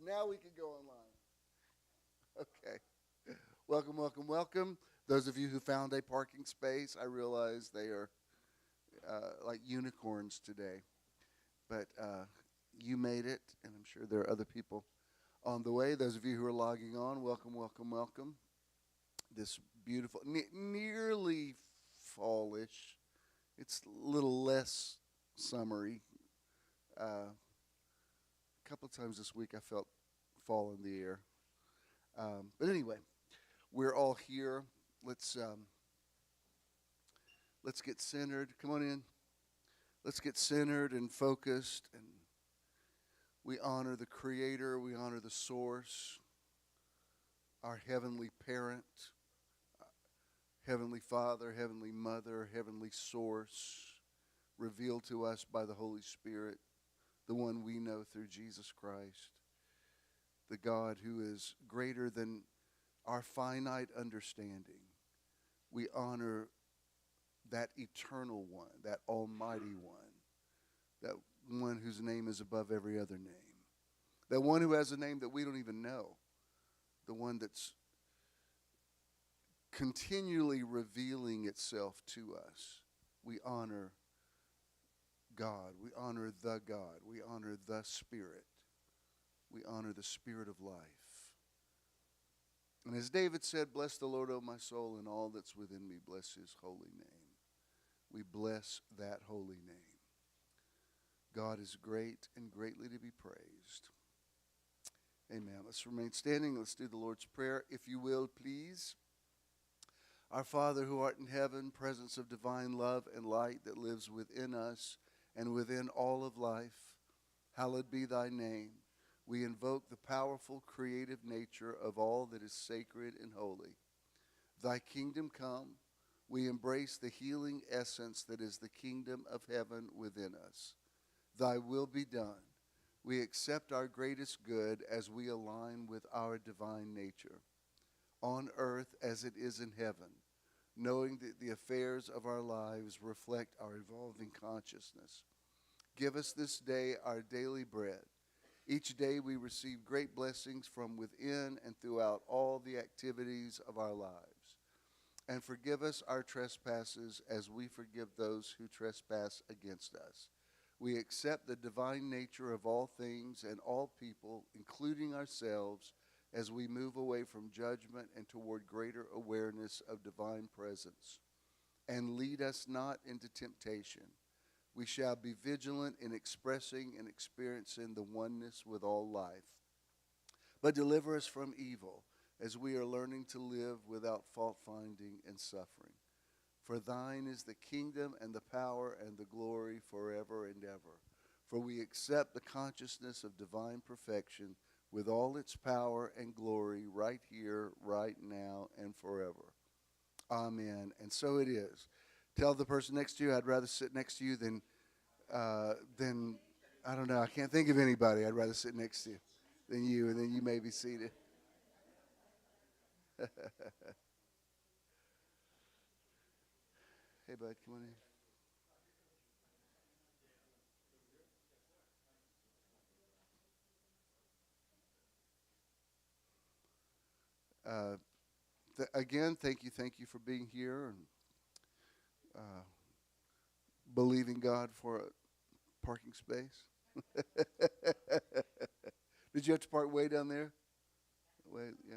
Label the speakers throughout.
Speaker 1: Now we can go online. Okay. Welcome, welcome, welcome. Those of you who found a parking space, I realize they are like unicorns today. But you made it, and I'm sure there are other people on the way. Those of you who are logging on, welcome, welcome, welcome. This beautiful, nearly fallish. It's a little less summery. A couple of times this week I felt fall in the air. But anyway, we're all here. Let's get centered. Come on in. Let's get centered and focused, and we honor the Creator. We honor the Source, our Heavenly Parent, Heavenly Father, Heavenly Mother, Heavenly Source, revealed to us by the Holy Spirit, the one we know through Jesus Christ, the God who is greater than our finite understanding. We honor that eternal one, that almighty one, that one whose name is above every other name, that one who has a name that we don't even know, the one that's continually revealing itself to us. We honor God. We honor the God. We honor the Spirit. We honor the Spirit of life. And as David said, bless the Lord, O my soul, and all that's within me. Bless his holy name. We bless that holy name. God is great and greatly to be praised. Amen. Let's remain standing. Let's do the Lord's Prayer. If you will, please. Our Father who art in heaven, presence of divine love and light that lives within us and within all of life, hallowed be thy name. We invoke the powerful creative nature of all that is sacred and holy. Thy kingdom come. We embrace the healing essence that is the kingdom of heaven within us. Thy will be done. We accept our greatest good as we align with our divine nature, on earth as it is in heaven, knowing that the affairs of our lives reflect our evolving consciousness. Give us this day our daily bread. Each day we receive great blessings from within and throughout all the activities of our lives. And forgive us our trespasses as we forgive those who trespass against us. We accept the divine nature of all things and all people, including ourselves, as we move away from judgment and toward greater awareness of divine presence. And lead us not into temptation. We shall be vigilant in expressing and experiencing the oneness with all life. But deliver us from evil, as we are learning to live without fault-finding and suffering. For thine is the kingdom and the power and the glory forever and ever. For we accept the consciousness of divine perfection with all its power and glory right here, right now, and forever. Amen. And so it is. Tell the person next to you, I'd rather sit next to you than I don't know, I can't think of anybody I'd rather sit next to than you, and then you may be seated. Hey, bud, come on in. Again, thank you for being here and believing God for a parking space. Did you have to park way down there? Way, yeah.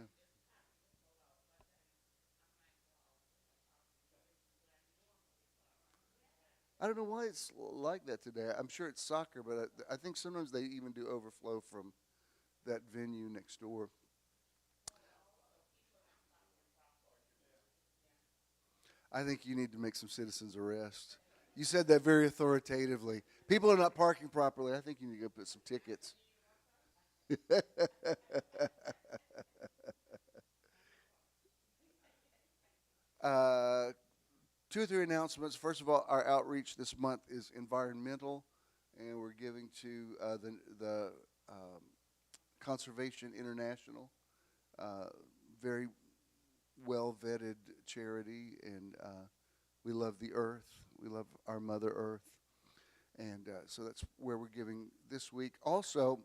Speaker 1: I don't know why it's like that today. I'm sure it's soccer, but I think sometimes they even do overflow from that venue next door. I think you need to make some citizens arrest. You said that very authoritatively. People are not parking properly. I think you need to go put some tickets. uh, Two or three announcements. First of all, our outreach this month is environmental, and we're giving to the Conservation International, very well vetted charity, and we love the earth. We love our Mother Earth, and so that's where we're giving this week. Also,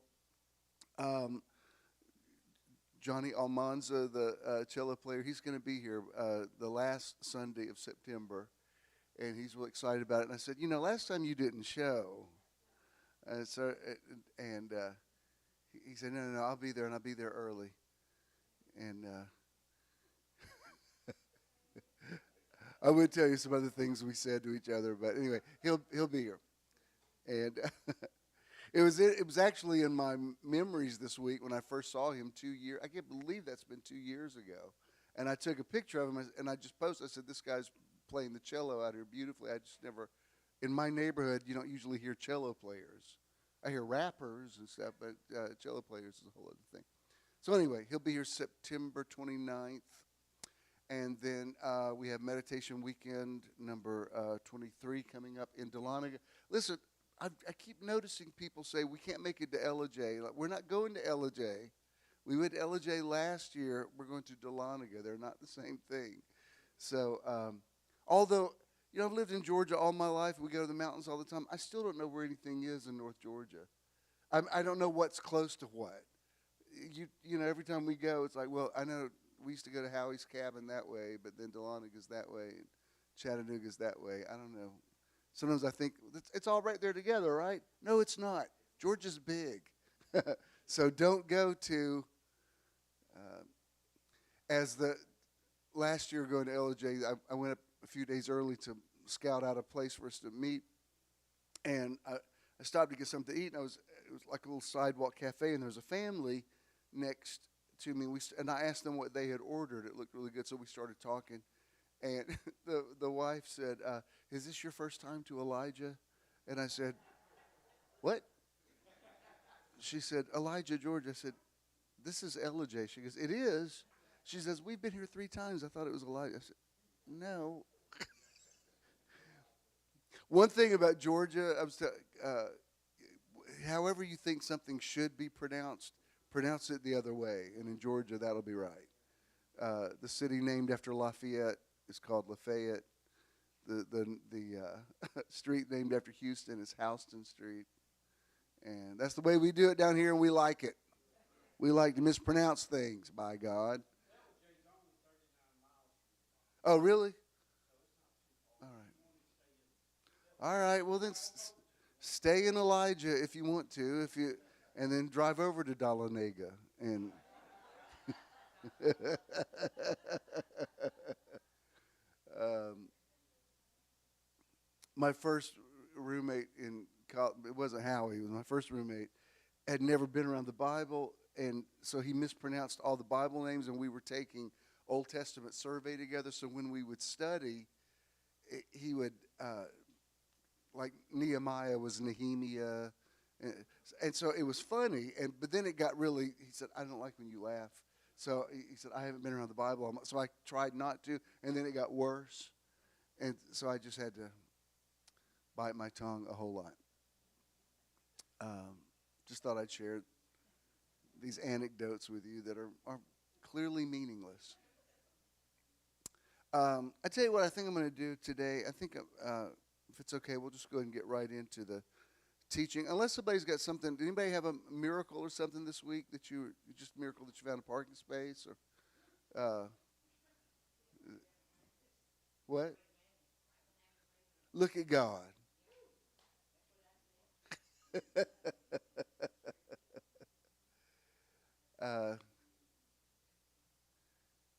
Speaker 1: um, Johnny Almanza, the cello player, he's going to be here the last Sunday of September, and he's really excited about it. And I said, last time you didn't show, and he said, no, I'll be there, and I'll be there early. And I would tell you some other things we said to each other, but anyway, he'll be here. And it was actually in my memories this week when I first saw him 2 years. I can't believe that's been 2 years ago. And I took a picture of him, and I just posted. I said, "This guy's playing the cello out here beautifully." I just never, in my neighborhood, you don't usually hear cello players. I hear rappers and stuff, but cello players is a whole other thing. So anyway, he'll be here September 29th. And then we have Meditation Weekend number 23 coming up in Dahlonega. Listen, I keep noticing people say we can't make it to LJ. Like, we're not going to LJ. We went to LJ last year. We're going to Dahlonega. They're not the same thing. So although, I've lived in Georgia all my life. We go to the mountains all the time. I still don't know where anything is in North Georgia. I don't know what's close to what. Every time we go, it's like, well, I know we used to go to Howie's cabin that way, but then Dahlonaga's that way, and Chattanooga's that way. I don't know. Sometimes I think it's all right there together, right? No, it's not. Georgia's big. So don't go to, as the last year going to LJ, I went up a few days early to scout out a place for us to meet, and I stopped to get something to eat, and it was like a little sidewalk cafe, and there was a family next to me, and I asked them what they had ordered. It looked really good, so we started talking, and the wife said, "Is this your first time to Elijah?" And I said, "What?" She said, "Elijah, Georgia." I said, "This is LJ." She goes, "It is." She says, "We've been here 3 times. I thought it was Elijah." I said, "No." One thing about Georgia, however you think something should be pronounced, pronounce it the other way, and in Georgia, that'll be right. The city named after Lafayette is called Lafayette. The street named after Houston is Houston Street. And that's the way we do it down here, and we like it. We like to mispronounce things, by God. Oh, really? All right. All right, well then stay in Elijah if you want to, and then drive over to Dahlonega. And my first roommate in college, it wasn't Howie, it was my first roommate, had never been around the Bible, and so he mispronounced all the Bible names, and we were taking Old Testament survey together, so when we would study, he would, like Nehemiah was Nehemiah, and so it was funny, but then it got really, he said, "I don't like when you laugh." So he said, "I haven't been around the Bible." So I tried not to, and then it got worse. And so I just had to bite my tongue a whole lot. Just thought I'd share these anecdotes with you that are clearly meaningless. I tell you what I think I'm going to do today. I think if it's okay, we'll just go ahead and get right into the teaching. Unless somebody's got something. Did anybody have a miracle or something this week that just a miracle that you found a parking space or what? Look at God.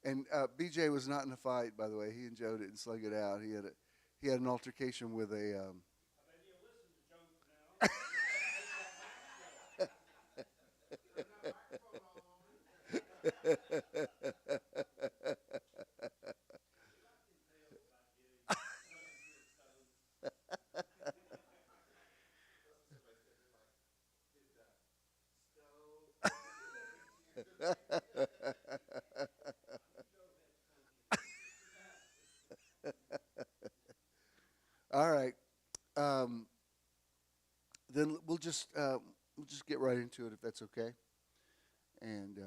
Speaker 1: And BJ was not in a fight, by the way. He enjoyed it and slung it out. He had an altercation with a. All right. Then we'll just get right into it if that's okay. And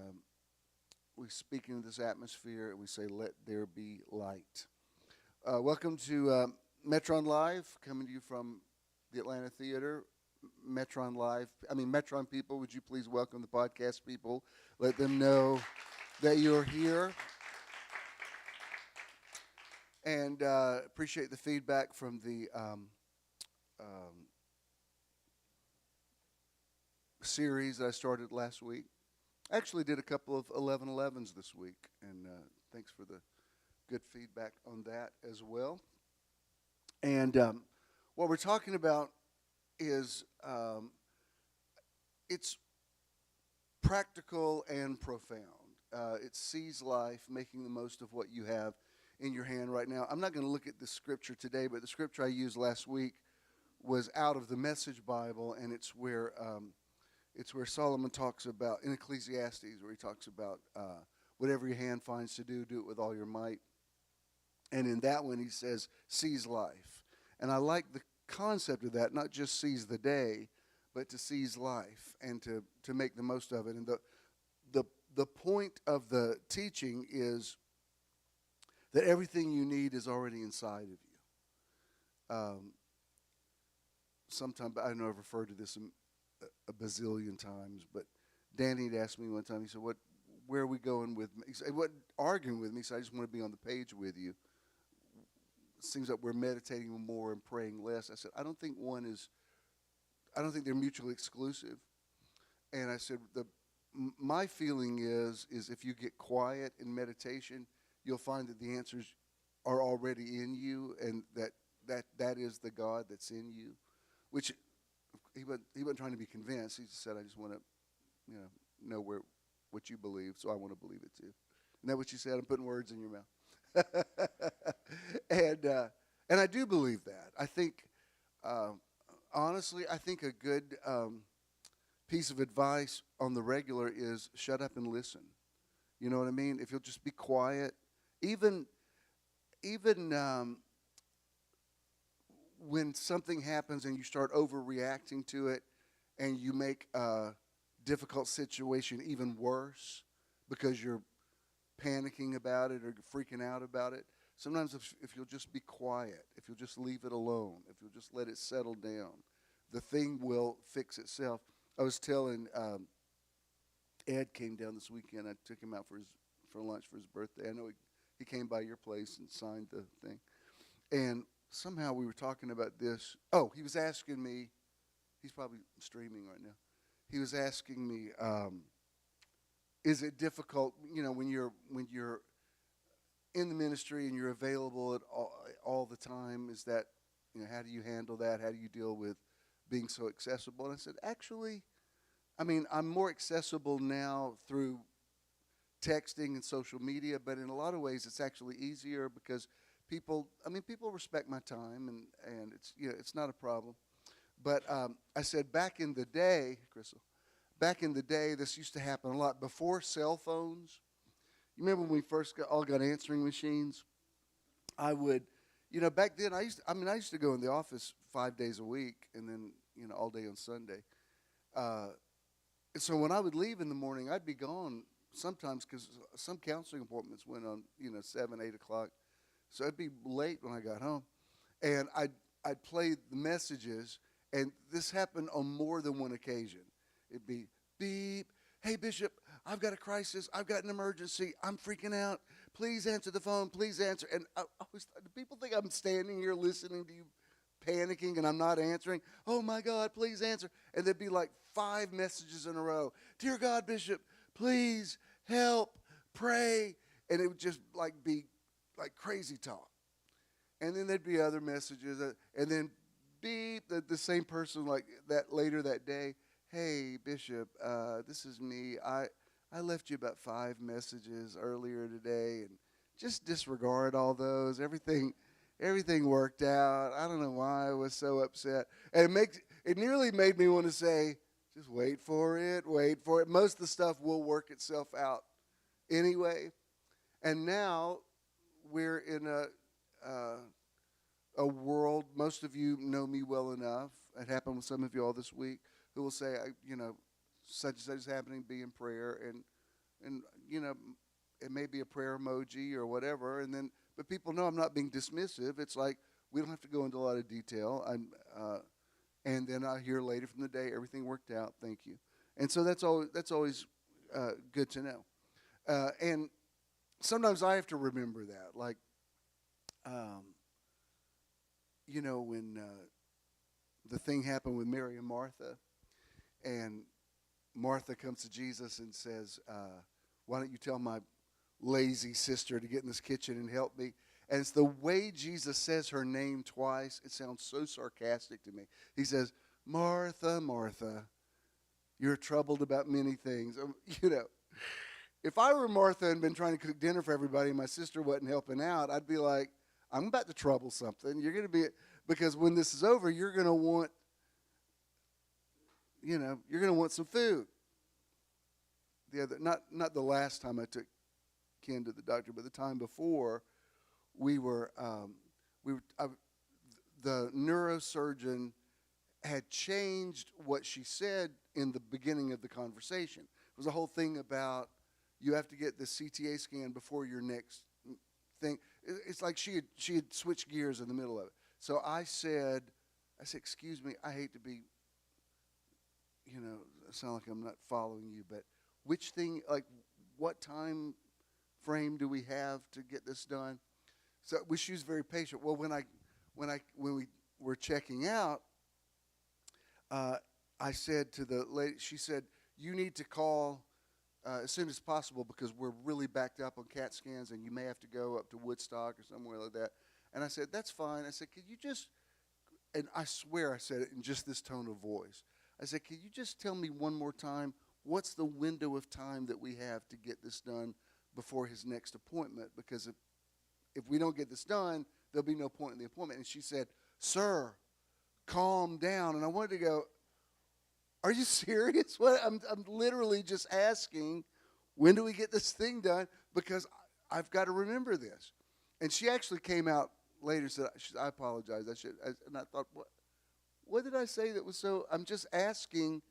Speaker 1: we speak into this atmosphere and we say, "Let there be light." Welcome to Metron Live, coming to you from the Atlanta Theater. Metron Live. Metron people, would you please welcome the podcast people? Let them know that you're here. And appreciate the feedback from the series that I started last week. I actually did a couple of 11:11s this week, and thanks for the good feedback on that as well. And what we're talking about is it's practical and profound. It sees life, making the most of what you have in your hand right now. I'm not going to look at the scripture today, but the scripture I used last week was out of the Message Bible, and it's where Solomon talks about, in Ecclesiastes, where he talks about whatever your hand finds to do it with all your might. And in that one, he says, seize life. And I like the concept of that, not just seize the day, but to seize life and to make the most of it. And the point of the teaching is that everything you need is already inside of you. Sometimes, I know I've referred to this a bazillion times, but Danny had asked me one time, he said, where are we going with me? He said, he wasn't arguing with me, so I just want to be on the page with you. It seems like we're meditating more and praying less. I said, I don't think they're mutually exclusive. And I said, my feeling is if you get quiet in meditation, you'll find that the answers are already in you, and that is the God that's in you. Which he wasn't trying to be convinced. He just said, I just want to, know what you believe, so I want to believe it too. Isn't that what you said? I'm putting words in your mouth. And I do believe that. I think, honestly, I think a good piece of advice on the regular is shut up and listen. You know what I mean? If you'll just be quiet, even when something happens and you start overreacting to it, and you make a difficult situation even worse because you're panicking about it or freaking out about it. Sometimes if you'll just be quiet, if you'll just leave it alone, if you'll just let it settle down, the thing will fix itself. I was telling Ed came down this weekend. I took him out for lunch for his birthday. I know he came by your place and signed the thing. And somehow we were talking about this. Oh, he was asking me, he's probably streaming right now. He was asking me, is it difficult, when you're in the ministry and you're available at all the time, is that, how do you handle that? How do you deal with being so accessible? And I said, actually, I'm more accessible now through texting and social media, but in a lot of ways it's actually easier because people respect my time, and it's not a problem. But I said back in the day, Crystal, this used to happen a lot before cell phones. You remember when we first all got answering machines? I would, back then I used to go in the office 5 days a week, and then all day on Sunday. And so when I would leave in the morning, I'd be gone sometimes because some counseling appointments went on 7, 8 o'clock. So I'd be late when I got home, and I'd play the messages, and this happened on more than one occasion. It'd be beep, hey Bishop, I've got a crisis, I've got an emergency, I'm freaking out. Please answer the phone, please answer. And I always thought, do people think I'm standing here listening to you panicking and I'm not answering? Oh my God, please answer. And there'd be like 5 messages in a row. Dear God, Bishop, please help, pray. And it would just be like crazy talk. And then there'd be other messages, and then beep, the same person like that later that day. Hey, Bishop, this is me. I left you about 5 messages earlier today, and just disregard all those. Everything worked out. I don't know why I was so upset. And it nearly made me want to say, just wait for it. Most of the stuff will work itself out anyway. And now we're in a world, most of you know me well enough, it happened with some of you all this week, who will say, such and such is happening, be in prayer, and it may be a prayer emoji or whatever, but people know I'm not being dismissive. It's like, we don't have to go into a lot of detail, and then I hear later from the day, everything worked out, thank you. And so that's always good to know. And sometimes I have to remember that. Like, when the thing happened with Mary and Martha, and Martha comes to Jesus and says, why don't you tell my lazy sister to get in this kitchen and help me? And it's the way Jesus says her name twice. It sounds so sarcastic to me. He says, Martha, Martha, you're troubled about many things. If I were Martha and been trying to cook dinner for everybody and my sister wasn't helping out, I'd be like, I'm about to trouble something. You're going to be, because when this is over, you're going to want, you're going to want some food. Not the last time I took Ken to the doctor, but the time before, the neurosurgeon had changed what she said in the beginning of the conversation. It was a whole thing about you have to get the CTA scan before your next thing. It's like she had switched gears in the middle of it. So I said, excuse me, I hate to be, sound like I'm not following you, but which thing, like what time frame do we have to get this done? So she was very patient. Well, when we were checking out, I said to the lady, she said, you need to call as soon as possible because we're really backed up on CAT scans and you may have to go up to Woodstock or somewhere like that. And I said, that's fine. I said, could you just, and I swear I said it in just this tone of voice. I said, could you just tell me one more time, what's the window of time that we have to get this done before his next appointment? Because if we don't get this done, there'll be no point in the appointment. And she said, sir, calm down. And I wanted to go, are you serious? What? I'm literally just asking, when do we get this thing done? Because I've got to remember this. And she actually came out later and said, I apologize. And I thought, what did I say that was so? I'm just asking,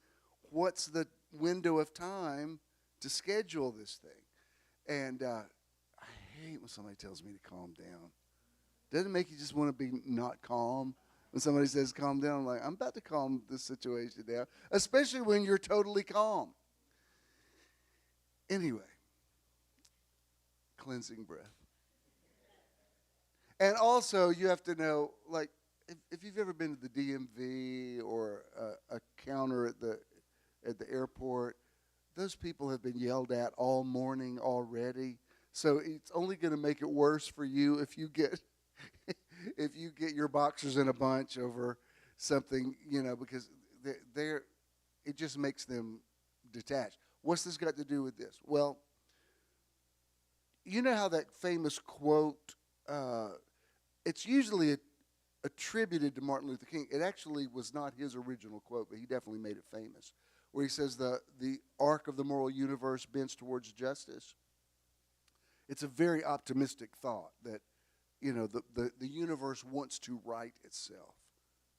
Speaker 1: what's the window of time to schedule this thing? And I hate when somebody tells me to calm down. Doesn't it make you just want to be not calm? When somebody says calm down, I'm like, I'm about to calm this situation down, especially when you're totally calm. Anyway, cleansing breath. And also, you have to know, like, if you've ever been to the DMV or a counter at the airport, those people have been yelled at all morning already. So it's only going to make it worse for you if you get your boxers in a bunch over something, because it just makes them detached. What's this got to do with this? Well, you know how that famous quote, it's usually attributed to Martin Luther King. It actually was not his original quote, but he definitely made it famous, where he says the arc of the moral universe bends towards justice. It's a very optimistic thought that, the universe wants to right itself.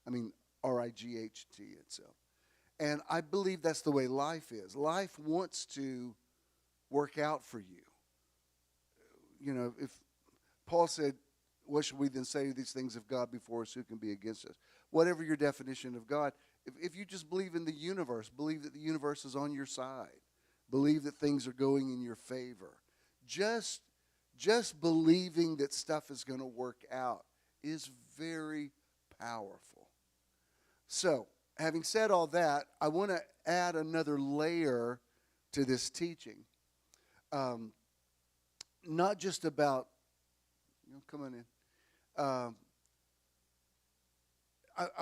Speaker 1: I mean, R-I-G-H-T itself. And I believe that's the way life is. Life wants to work out for you. If Paul said, what should we then say to these things? If God be for us, who can be against us? Whatever your definition of God, if you just believe in the universe, believe that the universe is on your side, believe that things are going in your favor, just believing that stuff is going to work out is very powerful. So, having said all that, I want to add another layer to this teaching. Not just about, come on in. I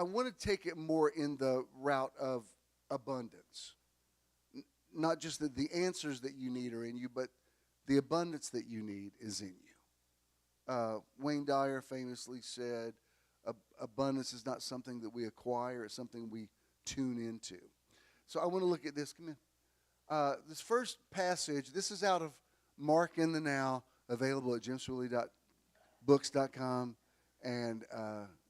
Speaker 1: want to take it more in the route of abundance. Not just that the answers that you need are in you, but the abundance that you need is in you. Wayne Dyer famously said, abundance is not something that we acquire, it's something we tune into. So I want to look at this. Come in. This first passage, this is out of Mark in the Now, available at jimswilley.books.com and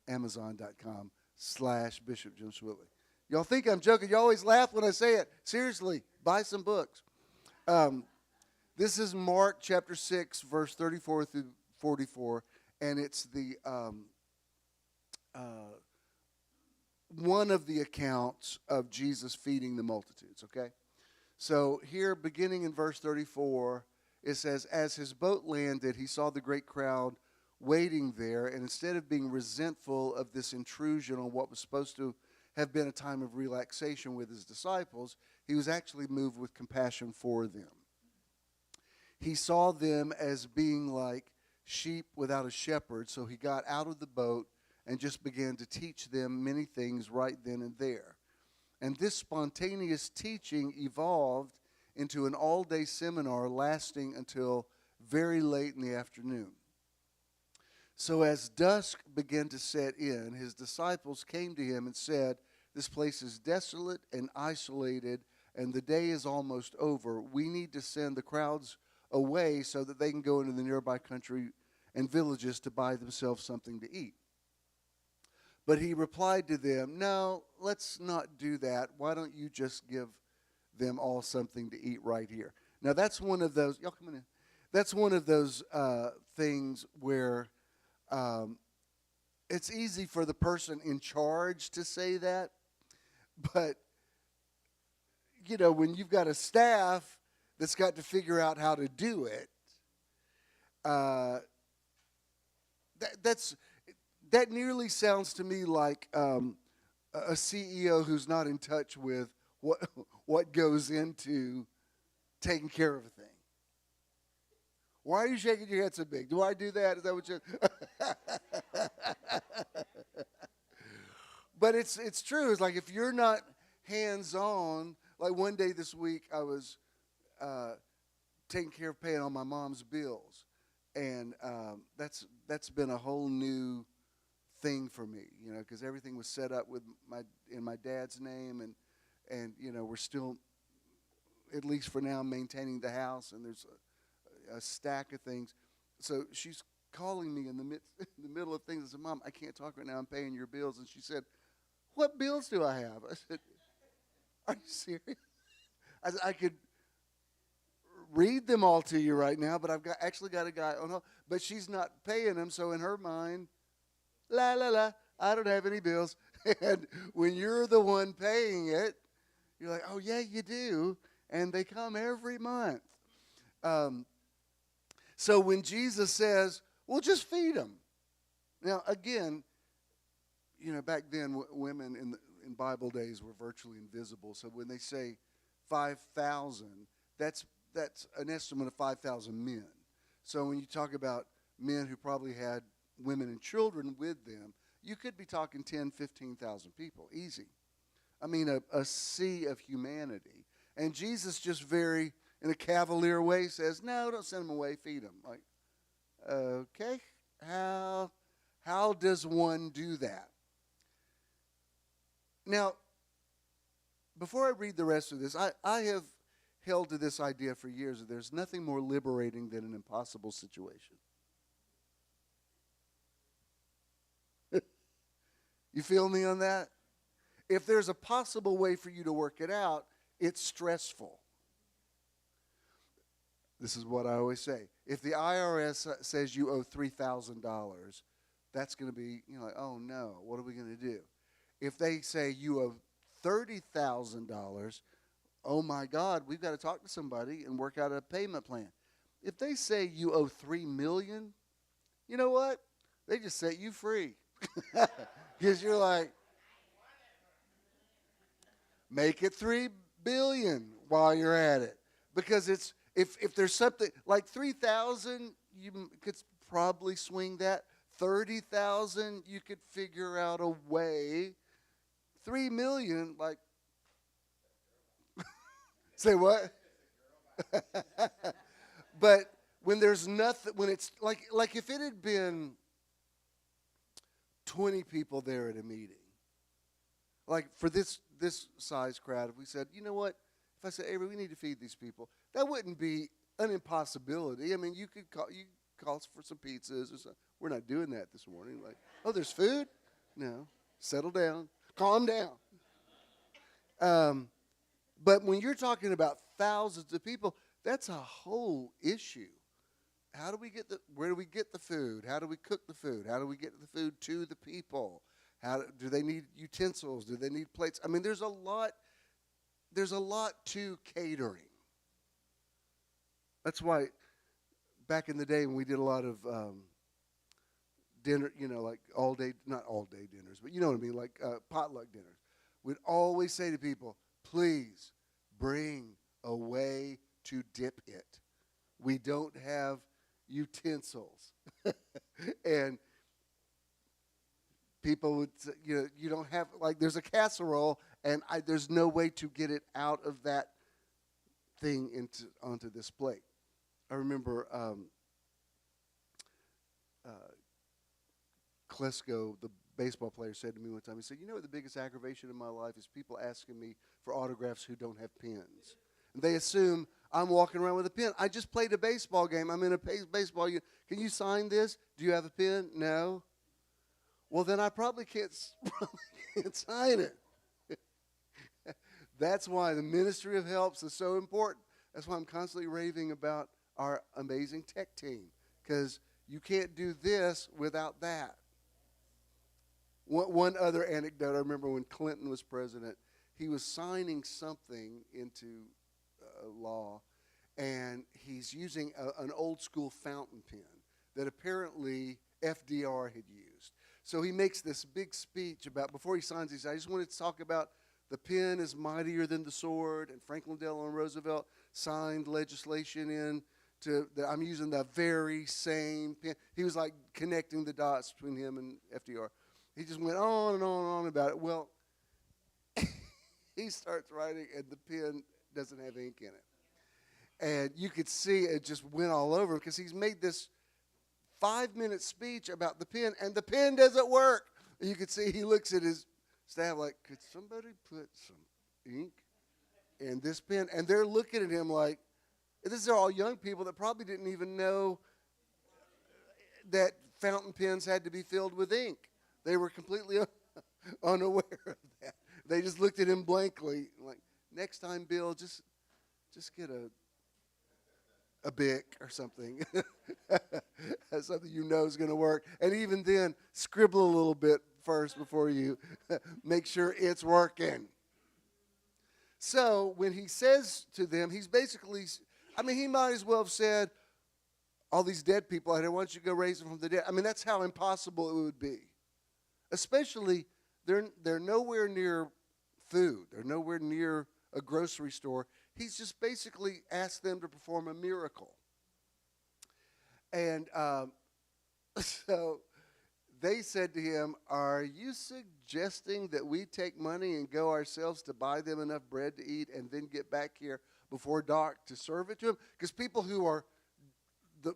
Speaker 1: amazon.com/Bishop Jim Swilley. Y'all think I'm joking. You always laugh when I say it. Seriously, buy some books. This is Mark chapter 6, verse 34 through 44, and it's the one of the accounts of Jesus feeding the multitudes, okay? So here, beginning in verse 34, it says, as his boat landed, he saw the great crowd waiting there, and instead of being resentful of this intrusion on what was supposed to have been a time of relaxation with his disciples, he was actually moved with compassion for them. He saw them as being like sheep without a shepherd, so he got out of the boat and just began to teach them many things right then and there. And this spontaneous teaching evolved into an all-day seminar lasting until very late in the afternoon. So as dusk began to set in, his disciples came to him and said, "This place is desolate and isolated, and the day is almost over. We need to send the crowds away so that they can go into the nearby country and villages to buy themselves something to eat." But he replied to them, "No, let's not do that. Why don't you just give them all something to eat right here?" Now that's one of those, y'all come in. That's one of those things where it's easy for the person in charge to say that, but you know, when you've got a staff that's got to figure out how to do it, that nearly sounds to me like a CEO who's not in touch with what goes into taking care of a thing. Why are you shaking your head so big? Do I do that? Is that what you? But it's true. It's like if you're not hands-on. Like one day this week, I was taking care of paying all my mom's bills, and that's been a whole new thing for me, you know, because everything was set up with in my dad's name, and you know, we're still, at least for now, maintaining the house, and there's a stack of things. So she's calling me in the middle of things. I said, "Mom, I can't talk right now. I'm paying your bills." And she said, "What bills do I have?" I said, "Are you serious?" I could read them all to you right now, but I've actually got a guy on hold. But she's not paying them, so in her mind, la, la, la, I don't have any bills. And when you're the one paying it, you're like, "Oh, yeah, you do." And they come every month. So when Jesus says, "Well, just feed them." Now, again, you know, back then, women in Bible days were virtually invisible. So when they say 5,000, that's an estimate of 5,000 men. So when you talk about men who probably had women and children with them, you could be talking 10, 15,000 people, easy. I mean, a sea of humanity. And Jesus just very, in a cavalier way, says, "No, don't send them away, feed them." Like, okay, how does one do that? Now, before I read the rest of this, I have held to this idea for years that there's nothing more liberating than an impossible situation. You feel me on that? If there's a possible way for you to work it out, it's stressful. This is what I always say. If the IRS says you owe $3,000, that's going to be, you know, like, "Oh no, what are we going to do?" If they say you owe $30,000, oh my God, we've got to talk to somebody and work out a payment plan. If they say you owe $3 million, you know what? They just set you free. Because you're like, make it $3 billion while you're at it. Because it's if there's something like 3,000, you could probably swing that. 30,000, you could figure out a way. 3 million, like, say what? But when there's nothing, when it's like if it had been 20 people there at a meeting, like for this size crowd, if we said, "You know what? If I said, Avery, we need to feed these people," that wouldn't be an impossibility. I mean, you could call for some pizzas or something. We're not doing that this morning. Like, "Oh, there's food?" No. Settle down. Calm down. But when you're talking about thousands of people, that's a whole issue. Where do we get the food? How do we cook the food? How do we get the food to the people? Do they need utensils? Do they need plates? I mean, there's a lot to catering. That's why back in the day when we did a lot of dinner, like all day, not all day dinners, but you know what I mean, like potluck dinners, we'd always say to people, please bring a way to dip it. We don't have utensils. And people would say, you don't have, like, there's a casserole, and there's no way to get it out of that thing onto this plate. I remember Klesko, the baseball player, said to me one time, he said, what the biggest aggravation in my life is people asking me for autographs who don't have pens. And they assume I'm walking around with a pen. I just played a baseball game. I'm in a baseball. Can you sign this? Do you have a pen? No. Well, then I probably can't sign it. That's why the ministry of helps is so important. That's why I'm constantly raving about our amazing tech team, because you can't do this without that. One other anecdote, I remember when Clinton was president, he was signing something into law, and he's using an old school fountain pen that apparently FDR had used. So he makes this big speech about, before he signs, he says, I just wanted to talk about the pen is mightier than the sword, and Franklin Delano Roosevelt signed legislation that I'm using the very same pen. He was like connecting the dots between him and FDR. He just went on and on and on about it. Well, he starts writing, and the pen doesn't have ink in it. And you could see it just went all over him, because he's made this 5-minute speech about the pen, and the pen doesn't work. And you could see he looks at his staff like, could somebody put some ink in this pen? And they're looking at him like, these are all young people that probably didn't even know that fountain pens had to be filled with ink. They were completely unaware of that. They just looked at him blankly, like, next time, Bill, just get a Bic or something. Something is going to work. And even then, scribble a little bit first before you make sure it's working. So when he says to them, he's basically, he might as well have said, all these dead people out here, why don't you go raise them from the dead? That's how impossible it would be. Especially, they're nowhere near food. They're nowhere near a grocery store. He's just basically asked them to perform a miracle. And so they said to him, are you suggesting that we take money and go ourselves to buy them enough bread to eat and then get back here before dark to serve it to them? Because people who are the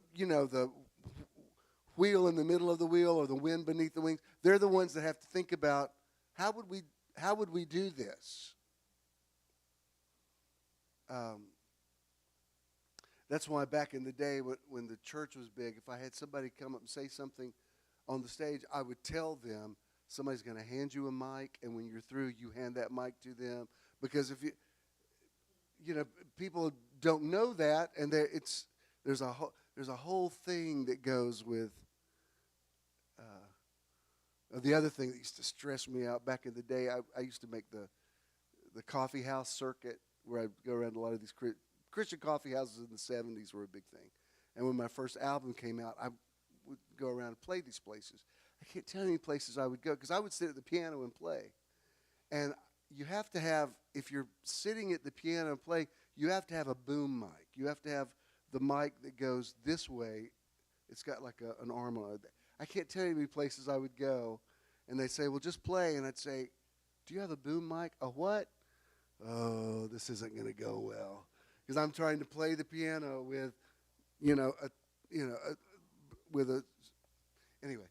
Speaker 1: wheel in the middle of the wheel or the wind beneath the wings, they're the ones that have to think about how would we do this? That's why back in the day when the church was big, if I had somebody come up and say something on the stage, I would tell them somebody's going to hand you a mic, and when you're through, you hand that mic to them. Because if people don't know that, and there's a whole thing that goes with the other thing that used to stress me out back in the day. I used to make the coffee house circuit, where I'd go around a lot of these Christian coffee houses in the 70s were a big thing. And when my first album came out, I would go around and play these places. I can't tell you how many places I would go, because I would sit at the piano and play. And you have to have, if you're sitting at the piano and play, you have to have a boom mic. You have to have the mic that goes this way. It's got like an arm on it. I can't tell you how many places I would go, and they'd say, well, just play. And I'd say, do you have a boom mic? A what? Oh, this isn't going to go well, because I'm trying to play the piano with, anyway.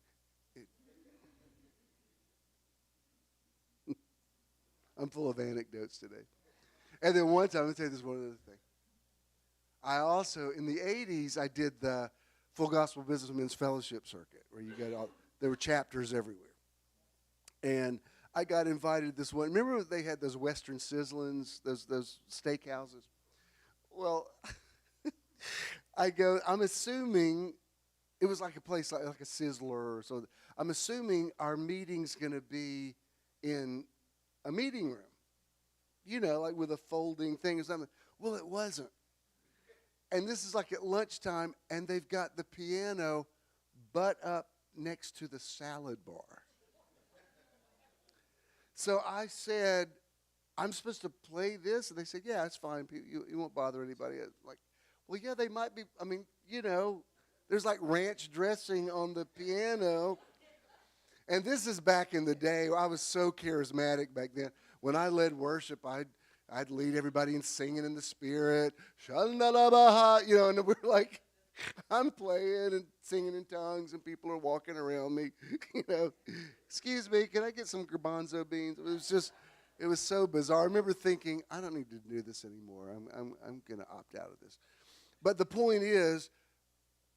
Speaker 1: I'm full of anecdotes today. And then one time, let me tell you this one other thing. I also, in the 80s, I did the Full Gospel Businessmen's Fellowship Circuit, where there were chapters everywhere. And I got invited this one. Remember they had those Western Sizzlins, those steakhouses? Well, I'm assuming it was like a place like a Sizzler or so. I'm assuming our meeting's going to be in a meeting room, like with a folding thing or something. Well, it wasn't. And this is like at lunchtime, and they've got the piano butt up next to the salad bar. So I said, I'm supposed to play this? And they said, yeah, it's fine. You won't bother anybody. I was like, well, yeah, they might be. I mean, there's like ranch dressing on the piano. And this is back in the day. I was so charismatic back then. When I led worship, I'd lead everybody in singing in the spirit. Shandalabaha, and we're like, I'm playing and singing in tongues, and people are walking around me. Excuse me, can I get some garbanzo beans? It was so bizarre. I remember thinking, I don't need to do this anymore. I'm going to opt out of this. But the point is,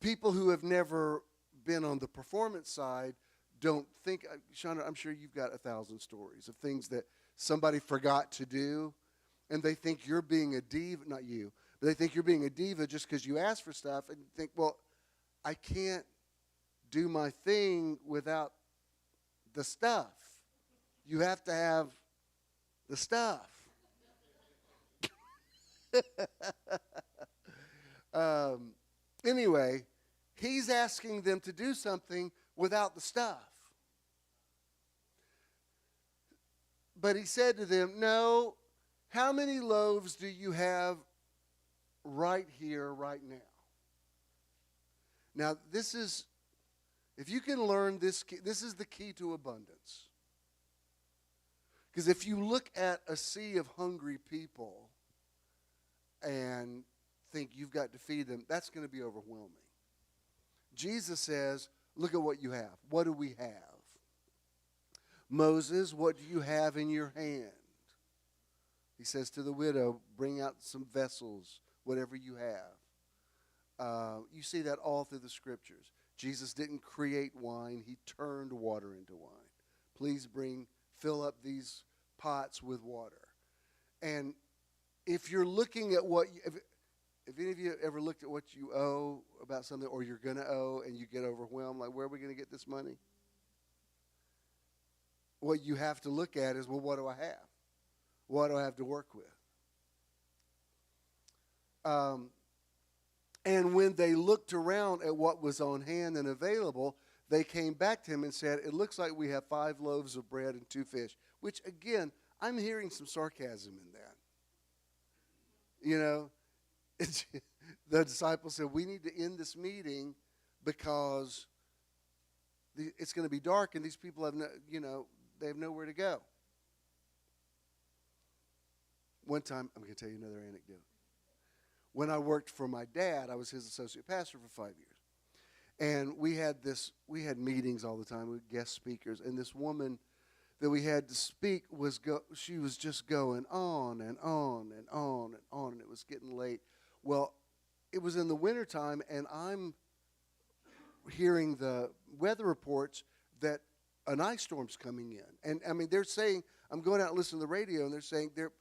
Speaker 1: people who have never been on the performance side don't think. Shauna, I'm sure you've got 1,000 stories of things that somebody forgot to do, and they think you're being a diva. Not you, but they think you're being a diva just because you ask for stuff, and you think, well, I can't do my thing without the stuff. You have to have the stuff. Anyway, he's asking them to do something without the stuff. But he said to them, no, how many loaves do you have right here, right now? Now, this is, if you can learn this, this is the key to abundance. Because if you look at a sea of hungry people and think you've got to feed them, that's going to be overwhelming. Jesus says, look at what you have. What do we have? Moses, what do you have in your hand? He says to the widow, bring out some vessels, whatever you have. You see that all through the scriptures. Jesus didn't create wine. He turned water into wine. Please fill up these pots with water. And if you're looking at if any of you ever looked at what you owe about something, or you're going to owe, and you get overwhelmed, like, where are we going to get this money? What you have to look at is, well, what do I have? What do I have to work with? And when they looked around at what was on hand and available, they came back to him and said, it looks like we have 5 loaves of bread and 2 fish, which, again, I'm hearing some sarcasm in that. The disciples said, we need to end this meeting because it's going to be dark and these people have they have nowhere to go. One time, I'm going to tell you another anecdote. When I worked for my dad, I was his associate pastor for 5 years. And we had meetings all the time with guest speakers, and this woman that we had to speak she was just going on and on and on and on, and it was getting late. Well, it was in the wintertime, and I'm hearing the weather reports that an ice storm's coming in. And, I mean, they're saying, I'm going out and listening to the radio, and they're saying they're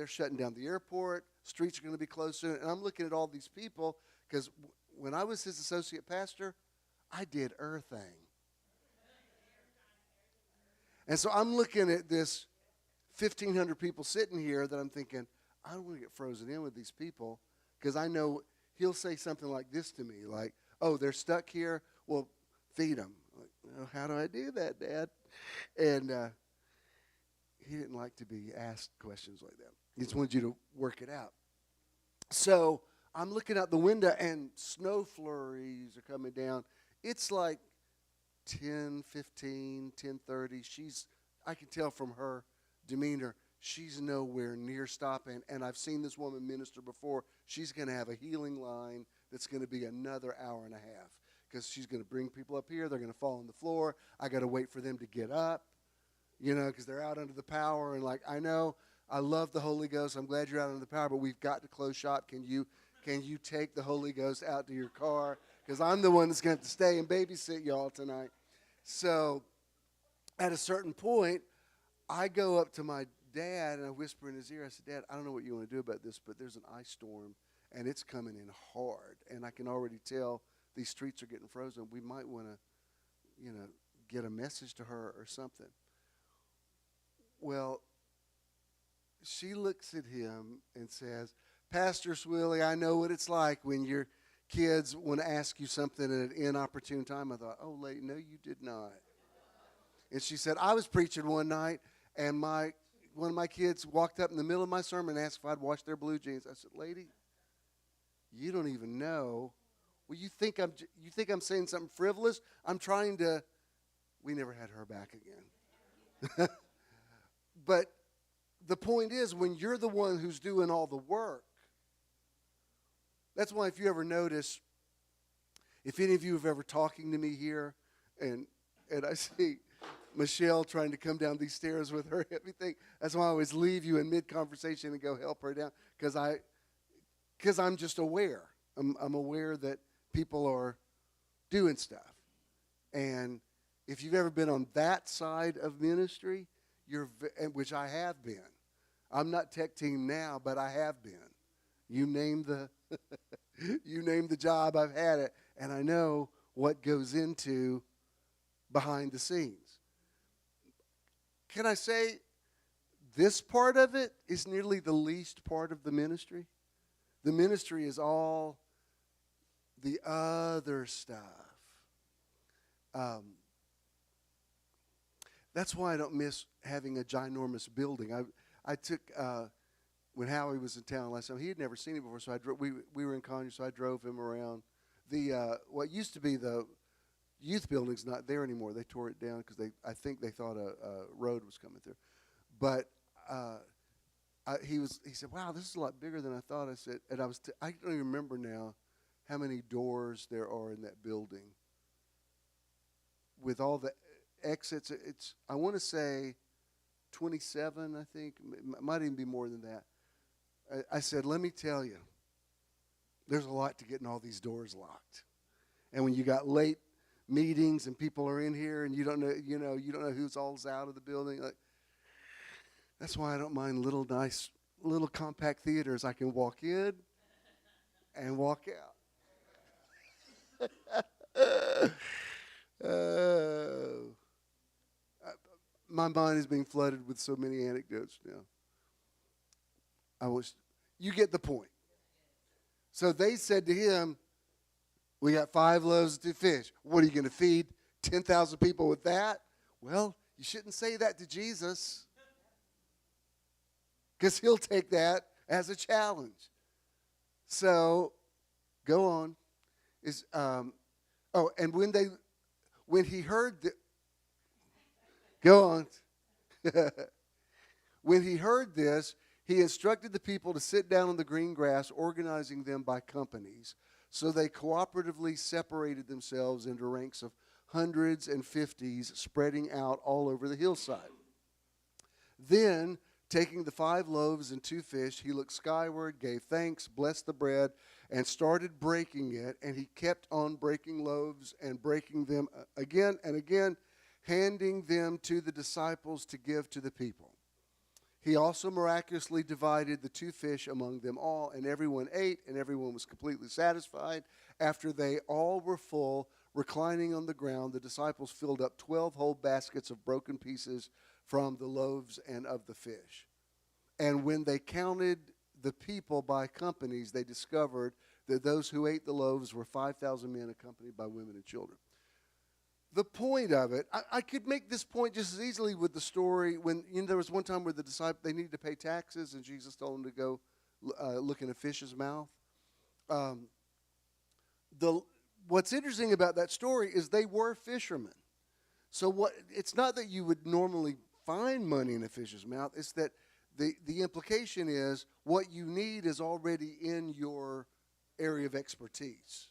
Speaker 1: shutting down the airport, streets are going to be closed soon. And I'm looking at all these people, because when I was his associate pastor, I did thing. And so I'm looking at this 1,500 people sitting here that I'm thinking, I don't want to get frozen in with these people, because I know he'll say something like this to me, like, oh, they're stuck here? Well, feed them. Like, well, how do I do that, Dad? And he didn't like to be asked questions like that. He just wanted you to work it out. So I'm looking out the window, and snow flurries are coming down. It's like 10:15, 10:30. I can tell from her demeanor, she's nowhere near stopping. And I've seen this woman minister before. She's going to have a healing line that's going to be another hour and a half, because she's going to bring people up here. They're going to fall on the floor. I got to wait for them to get up, because they're out under the power. And like, I know, I love the Holy Ghost. I'm glad you're out under the power, but we've got to close shop. Can you take the Holy Ghost out to your car? Because I'm the one that's going to have to stay and babysit y'all tonight. So at a certain point, I go up to my dad and I whisper in his ear. I said, Dad, I don't know what you want to do about this, but there's an ice storm and it's coming in hard. And I can already tell these streets are getting frozen. We might want to, get a message to her or something. Well, she looks at him and says, Pastor Swilley, I know what it's like when your kids want to ask you something at an inopportune time. I thought, oh, lady, no, you did not. And she said, I was preaching one night, and one of my kids walked up in the middle of my sermon and asked if I'd wash their blue jeans. I said, lady, you don't even know. Well, you think I'm saying something frivolous? I'm trying to. We never had her back again. But the point is, when you're the one who's doing all the work, that's why if you ever notice, if any of you have ever talking to me here, and I see Michelle trying to come down these stairs with her heavy thing, that's why I always leave you in mid-conversation and go help her down, because I'm just aware. I'm aware that people are doing stuff. And if you've ever been on that side of ministry, which I have been. I'm not tech team now, but I have been. You name the you name the job, I've had it, and I know what goes into behind the scenes. Can I say this part of it is nearly the least part of the ministry? The ministry is all the other stuff. That's why I don't miss having a ginormous building. I took, when Howie was in town last time, he had never seen it before, so we were in Conyers, so I drove him around. What used to be the youth building's not there anymore. They tore it down because I think they thought a road was coming through. But he said, wow, this is a lot bigger than I thought. I said, and I don't even remember now how many doors there are in that building. With all the exits, I want to say 27, I think. It might even be more than that. I said, let me tell you, there's a lot to getting all these doors locked. And when you got late meetings and people are in here and you don't know who's all's out of the building, that's why I don't mind nice little compact theaters. I can walk in and walk out. My mind is being flooded with so many anecdotes now. You get the point. So they said to him, we got 5 loaves and 2 fish. What are you going to feed 10,000 people with that? Well, you shouldn't say that to Jesus, because he'll take that as a challenge. So, go on. And when he heard go on. When he heard this, he instructed the people to sit down on the green grass, organizing them by companies. So they cooperatively separated themselves into ranks of hundreds and fifties, spreading out all over the hillside. Then, taking the 5 loaves and 2 fish, he looked skyward, gave thanks, blessed the bread, and started breaking it. And he kept on breaking loaves and breaking them again and again, handing them to the disciples to give to the people. He also miraculously divided the 2 fish among them all, and everyone ate, and everyone was completely satisfied. After they all were full, reclining on the ground, the disciples filled up 12 whole baskets of broken pieces from the loaves and of the fish. And when they counted the people by companies, they discovered that those who ate the loaves were 5,000 men, accompanied by women and children. The point of it, I could make this point just as easily with the story when there was one time where the disciples, they needed to pay taxes, and Jesus told them to go look in a fish's mouth. What's interesting about that story is they were fishermen. So it's not that you would normally find money in a fish's mouth. It's that the implication is what you need is already in your area of expertise.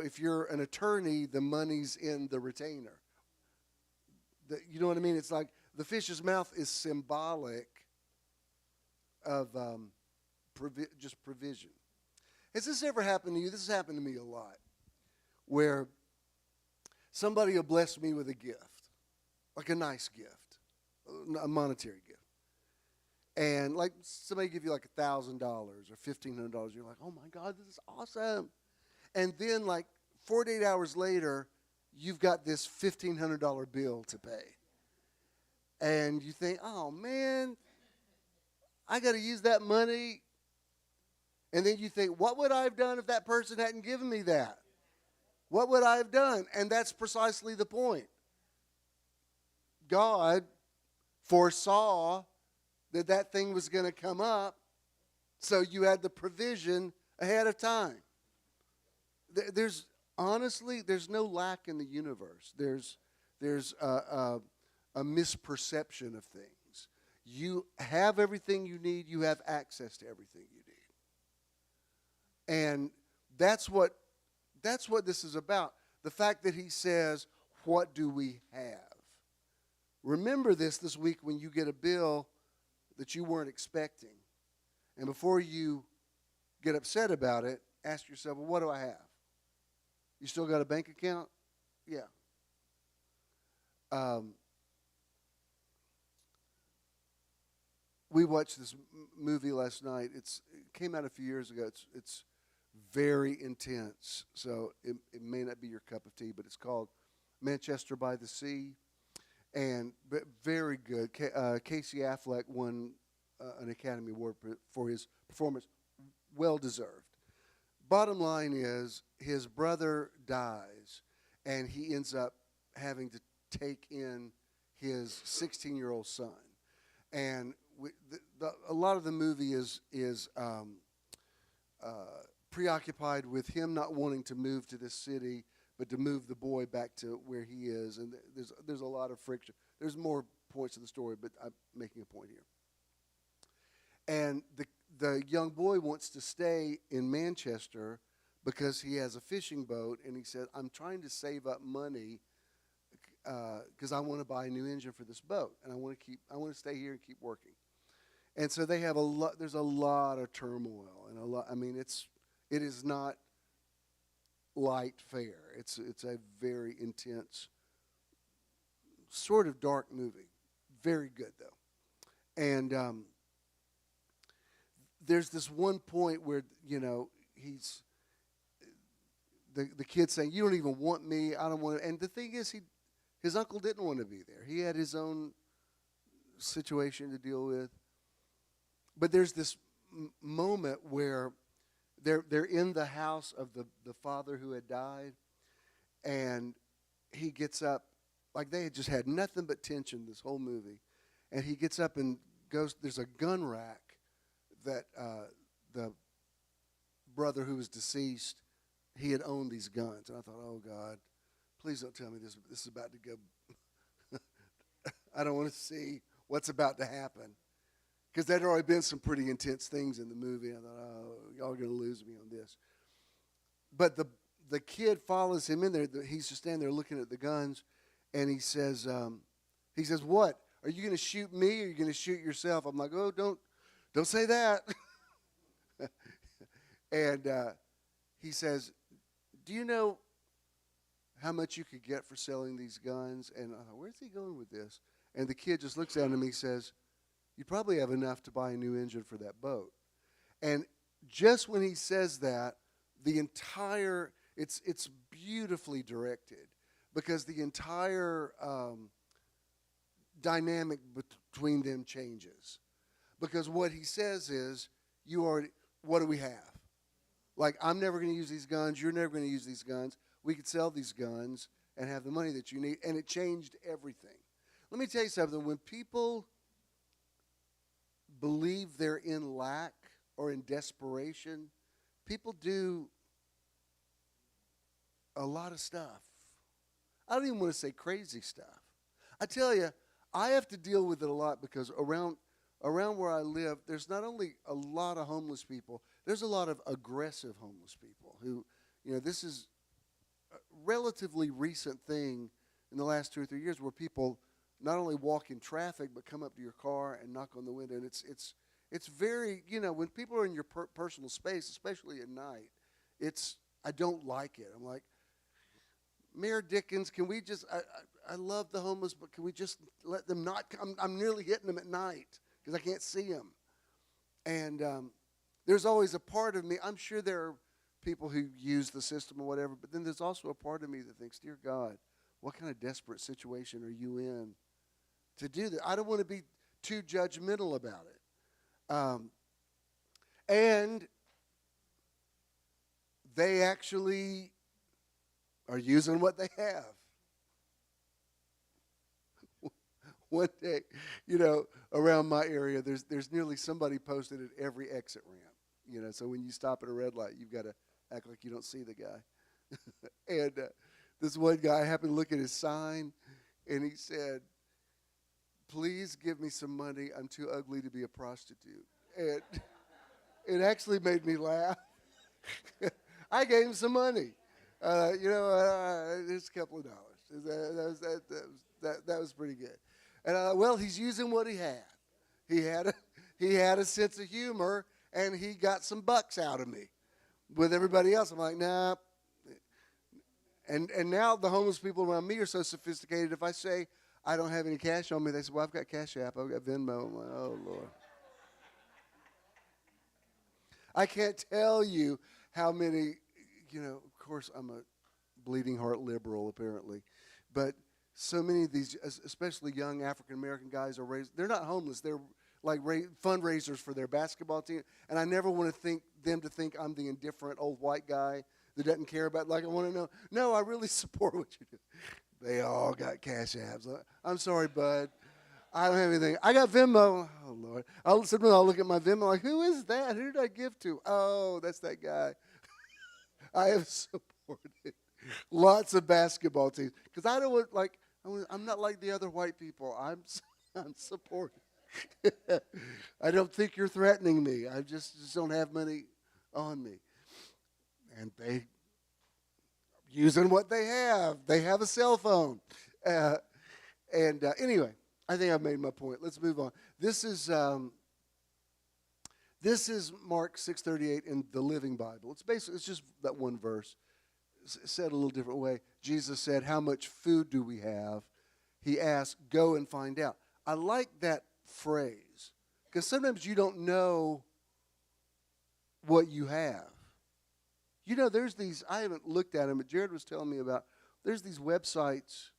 Speaker 1: If you're an attorney, the money's in the retainer. You know what I mean? It's like the fish's mouth is symbolic of just provision. Has this ever happened to you? This has happened to me a lot, where somebody will bless me with a gift, like a nice gift, a monetary gift. And like somebody give you like $1,000 or $1,500, you're like, oh my God, this is awesome. And then like 48 hours later, you've got this $1,500 bill to pay. And you think, oh man, I got to use that money. And then you think, what would I have done if that person hadn't given me that? What would I have done? And that's precisely the point. God foresaw that that thing was going to come up, so you had the provision ahead of time. There's honestly, there's no lack in the universe. There's a misperception of things. You have everything you need. You have access to everything you need. And that's what this is about. The fact that he says, what do we have? Remember this week when you get a bill that you weren't expecting. And before you get upset about it, ask yourself, well, what do I have? You still got a bank account? Yeah. We watched this movie last night. It came out a few years ago. It's very intense, so it may not be your cup of tea, but it's called Manchester by the Sea, and very good. Casey Affleck won an Academy Award for his performance. Well deserved. Bottom line is, his brother dies, and he ends up having to take in his 16-year-old son. And a lot of the movie is preoccupied with him not wanting to move to this city, but to move the boy back to where he is. And there's a lot of friction. There's more points to the story, but I'm making a point here. And the young boy wants to stay in Manchester because he has a fishing boat, and he said, I'm trying to save up money because I want to buy a new engine for this boat, and I want to stay here and keep working. And so they have there's a lot of turmoil, and it is not light fare. It's a very intense, sort of dark movie. Very good though. And there's this one point where, he's the kid saying, you don't even want me, I don't want to. And the thing is, his uncle didn't want to be there. He had his own situation to deal with. But there's this moment where they're in the house of the father who had died, and he gets up, like they had just had nothing but tension this whole movie, and he gets up and goes, there's a gun rack that the brother who was deceased, he had owned these guns. And I thought, oh, God, please don't tell me this is about to go. I don't want to see what's about to happen. Because there had already been some pretty intense things in the movie. I thought, oh, y'all are going to lose me on this. But the kid follows him in there. He's just standing there looking at the guns. And he says, what? Are you going to shoot me or are you going to shoot yourself? I'm like, oh, don't say that. And he says, do you know how much you could get for selling these guns? And I thought, where's he going with this? And the kid just looks at him and he says, you probably have enough to buy a new engine for that boat. And just when he says that, the entire, it's beautifully directed, because the entire dynamic between them changes. Because what he says is, what do we have? Like, I'm never going to use these guns. You're never going to use these guns. We could sell these guns and have the money that you need. And it changed everything. Let me tell you something. When people believe they're in lack or in desperation, people do a lot of stuff. I don't even want to say crazy stuff. I tell you, I have to deal with it a lot because around where I live, there's not only a lot of homeless people, there's a lot of aggressive homeless people who, this is a relatively recent thing in the last 2 or 3 years where people not only walk in traffic but come up to your car and knock on the window. And it's very, when people are in your personal space, especially at night, I don't like it. I'm like, Mayor Dickens, can we just, I love the homeless, but can we just let them not come? I'm nearly hitting them at night because I can't see them. And there's always a part of me, I'm sure there are people who use the system or whatever, but then there's also a part of me that thinks, dear God, what kind of desperate situation are you in to do that? I don't want to be too judgmental about it. And they actually are using what they have. One day, around my area, there's nearly somebody posted at every exit ramp. So when you stop at a red light, you've got to act like you don't see the guy. And this one guy happened to look at his sign, and he said, "Please give me some money. I'm too ugly to be a prostitute." And it actually made me laugh. I gave him some money. Just a couple of dollars. That was pretty good. And well, he's using what he had. He had a sense of humor, and he got some bucks out of me. With everybody else, I'm like, nah. And now the homeless people around me are so sophisticated. If I say I don't have any cash on me, they say, "Well, I've got Cash App, I've got Venmo." I'm like, oh Lord. I can't tell you how many. Of course, I'm a bleeding heart liberal, apparently, but so many of these, especially young African American guys, are raised. They're not homeless. They're like fundraisers for their basketball team, and I never want to think I'm the indifferent old white guy that doesn't care about. Like, I want to know. No, I really support what you do. They all got Cash Apps. I'm sorry, bud. I don't have anything. I got Venmo. Oh Lord! I'll look at my Venmo like, who is that? Who did I give to? Oh, that's that guy. I have supported lots of basketball teams because I don't want I'm not like the other white people. I'm supporting. I don't think you're threatening me. I just don't have money on me. And they using what they have. They have a cell phone. Anyway, I think I've made my point. Let's move on. This is Mark 6:38 in the Living Bible. It's just that one verse. Said a little different way. Jesus said, "How much food do we have?" He asked, "Go and find out." I like that phrase because sometimes you don't know what you have. There's these, I haven't looked at them, but Jared was telling me about, there's these websites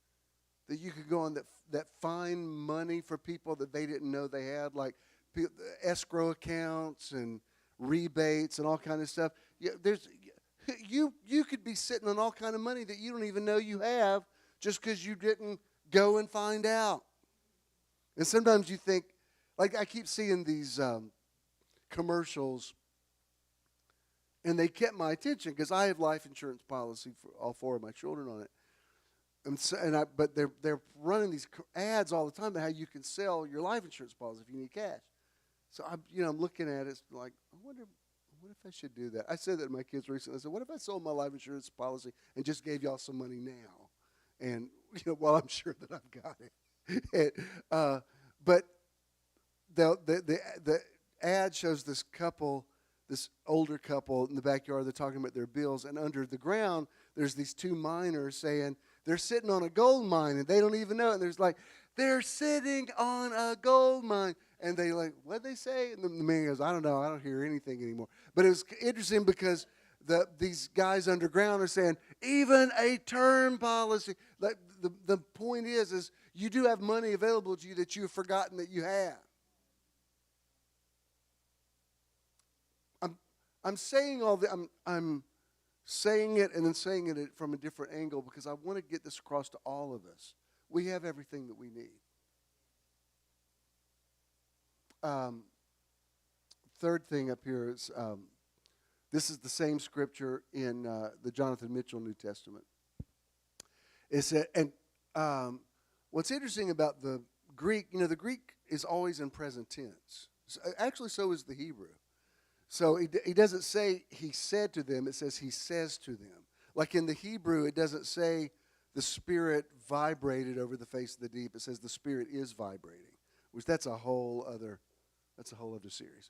Speaker 1: that you could go on that find money for people that they didn't know they had, like escrow accounts and rebates and all kind of stuff. You could be sitting on all kind of money that you don't even know you have just because you didn't go and find out. And sometimes you think, like I keep seeing these commercials, and they kept my attention because I have life insurance policy for all 4 of my children on it. But they're running these ads all the time about how you can sell your life insurance policy if you need cash. So I'm looking at it, it's like, what if I should do that? I said that to my kids recently. I said, what if I sold my life insurance policy and just gave y'all some money now? And, while I'm sure that I've got it. But the ad shows this older couple in the backyard. They're talking about their bills. And under the ground, there's these 2 miners saying they're sitting on a gold mine, and they don't even know it. And there's like, they're sitting on a gold mine. And they like, what'd they say? And the man goes, I don't know. I don't hear anything anymore. But it was interesting because these guys underground are saying, even a term policy. Like the point is you do have money available to you that you've forgotten that you have. I'm saying all that. I'm saying it and then saying it from a different angle because I want to get this across to all of us. We have everything that we need. Third thing up here is this is the same scripture in the Jonathan Mitchell New Testament. It said, and what's interesting about the Greek, the Greek is always in present tense. Actually, so is the Hebrew. So he doesn't say he said to them, it says he says to them. Like in the Hebrew, it doesn't say the Spirit vibrated over the face of the deep. It says the Spirit is vibrating, which that's a whole other series.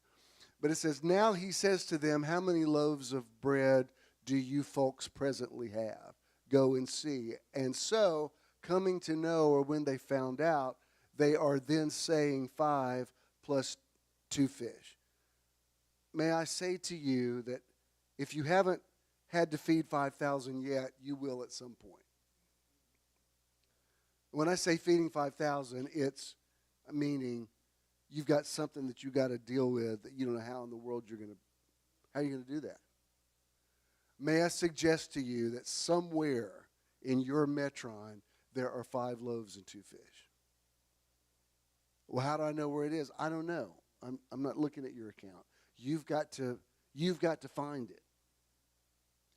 Speaker 1: But it says, now he says to them, how many loaves of bread do you folks presently have? Go and see. And so, coming to know, or when they found out, they are then saying 5 plus 2 fish. May I say to you that if you haven't had to feed 5,000 yet, you will at some point. When I say feeding 5,000, it's meaning you've got something that you got to deal with that you don't know how in the world how are you going to do that? May I suggest to you that somewhere in your metron there are 5 loaves and 2 fish. Well, how do I know where it is? I don't know. I'm not looking at your account. You've got to find it.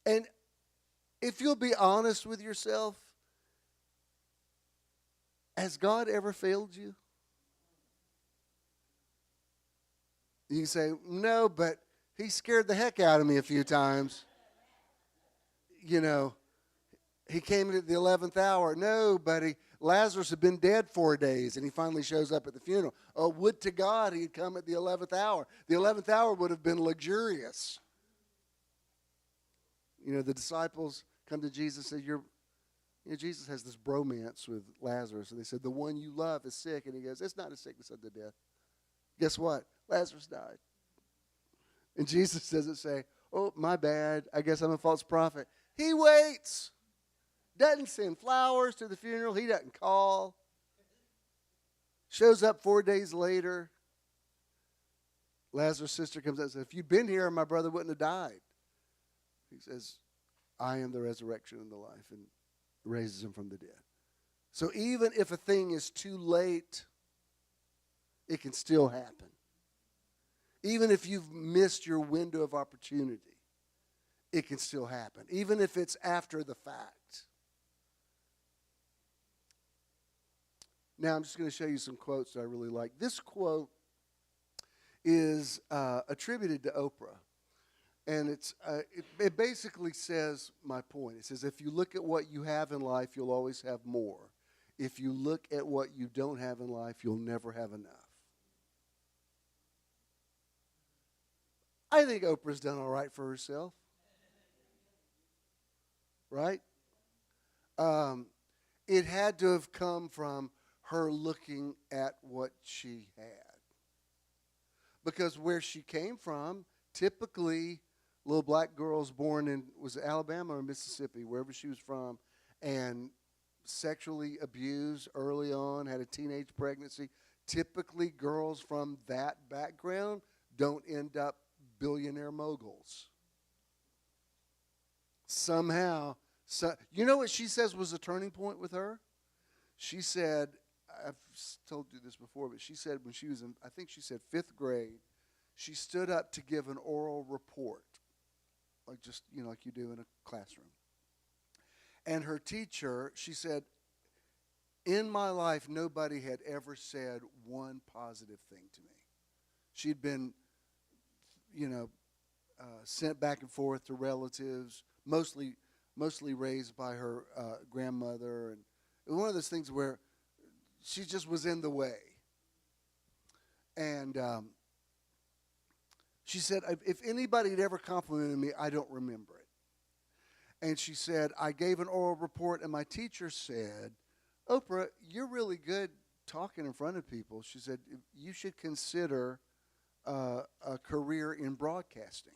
Speaker 1: And if you'll be honest with yourself, has God ever failed you? You can say, no, but he scared the heck out of me a few times. You know, he came in at the 11th hour. No, buddy, Lazarus had been dead 4 days, and he finally shows up at the funeral. Oh, would to God he'd come at the 11th hour. The 11th hour would have been luxurious. You know, the disciples come to Jesus and say, Jesus has this bromance with Lazarus, and they said, the one you love is sick. And he goes, it's not a sickness unto death. Guess what? Lazarus died. And Jesus doesn't say, oh, my bad, I guess I'm a false prophet. He waits. Doesn't send flowers to the funeral. He doesn't call. Shows up 4 days later. Lazarus' sister comes out and says, if you'd been here, my brother wouldn't have died. He says, I am the resurrection and the life, and raises him from the dead. So even if a thing is too late, it can still happen. Even if you've missed your window of opportunity, it can still happen. Even if it's after the fact. Now I'm just going to show you some quotes that I really like. This quote is attributed to Oprah. And it basically says my point. It says, if you look at what you have in life, you'll always have more. If you look at what you don't have in life, you'll never have enough. I think Oprah's done all right for herself. Right? It had to have come from her looking at what she had. Because where she came from, typically, little black girls born in, was it Alabama or Mississippi, wherever she was from, and sexually abused early on, had a teenage pregnancy. Typically, girls from that background don't end up billionaire moguls. Somehow, you know what she says was a turning point with her? She said, I've told you this before, but she said when she was in, I think she said 5th grade, she stood up to give an oral report, like just, like you do in a classroom. And her teacher, she said, in my life, nobody had ever said one positive thing to me. She'd been, sent back and forth to relatives, mostly raised by her grandmother. And it was one of those things where she just was in the way. And she said, if anybody had ever complimented me, I don't remember it. And she said, I gave an oral report, and my teacher said, Oprah, you're really good talking in front of people. She said, you should consider a career in broadcasting.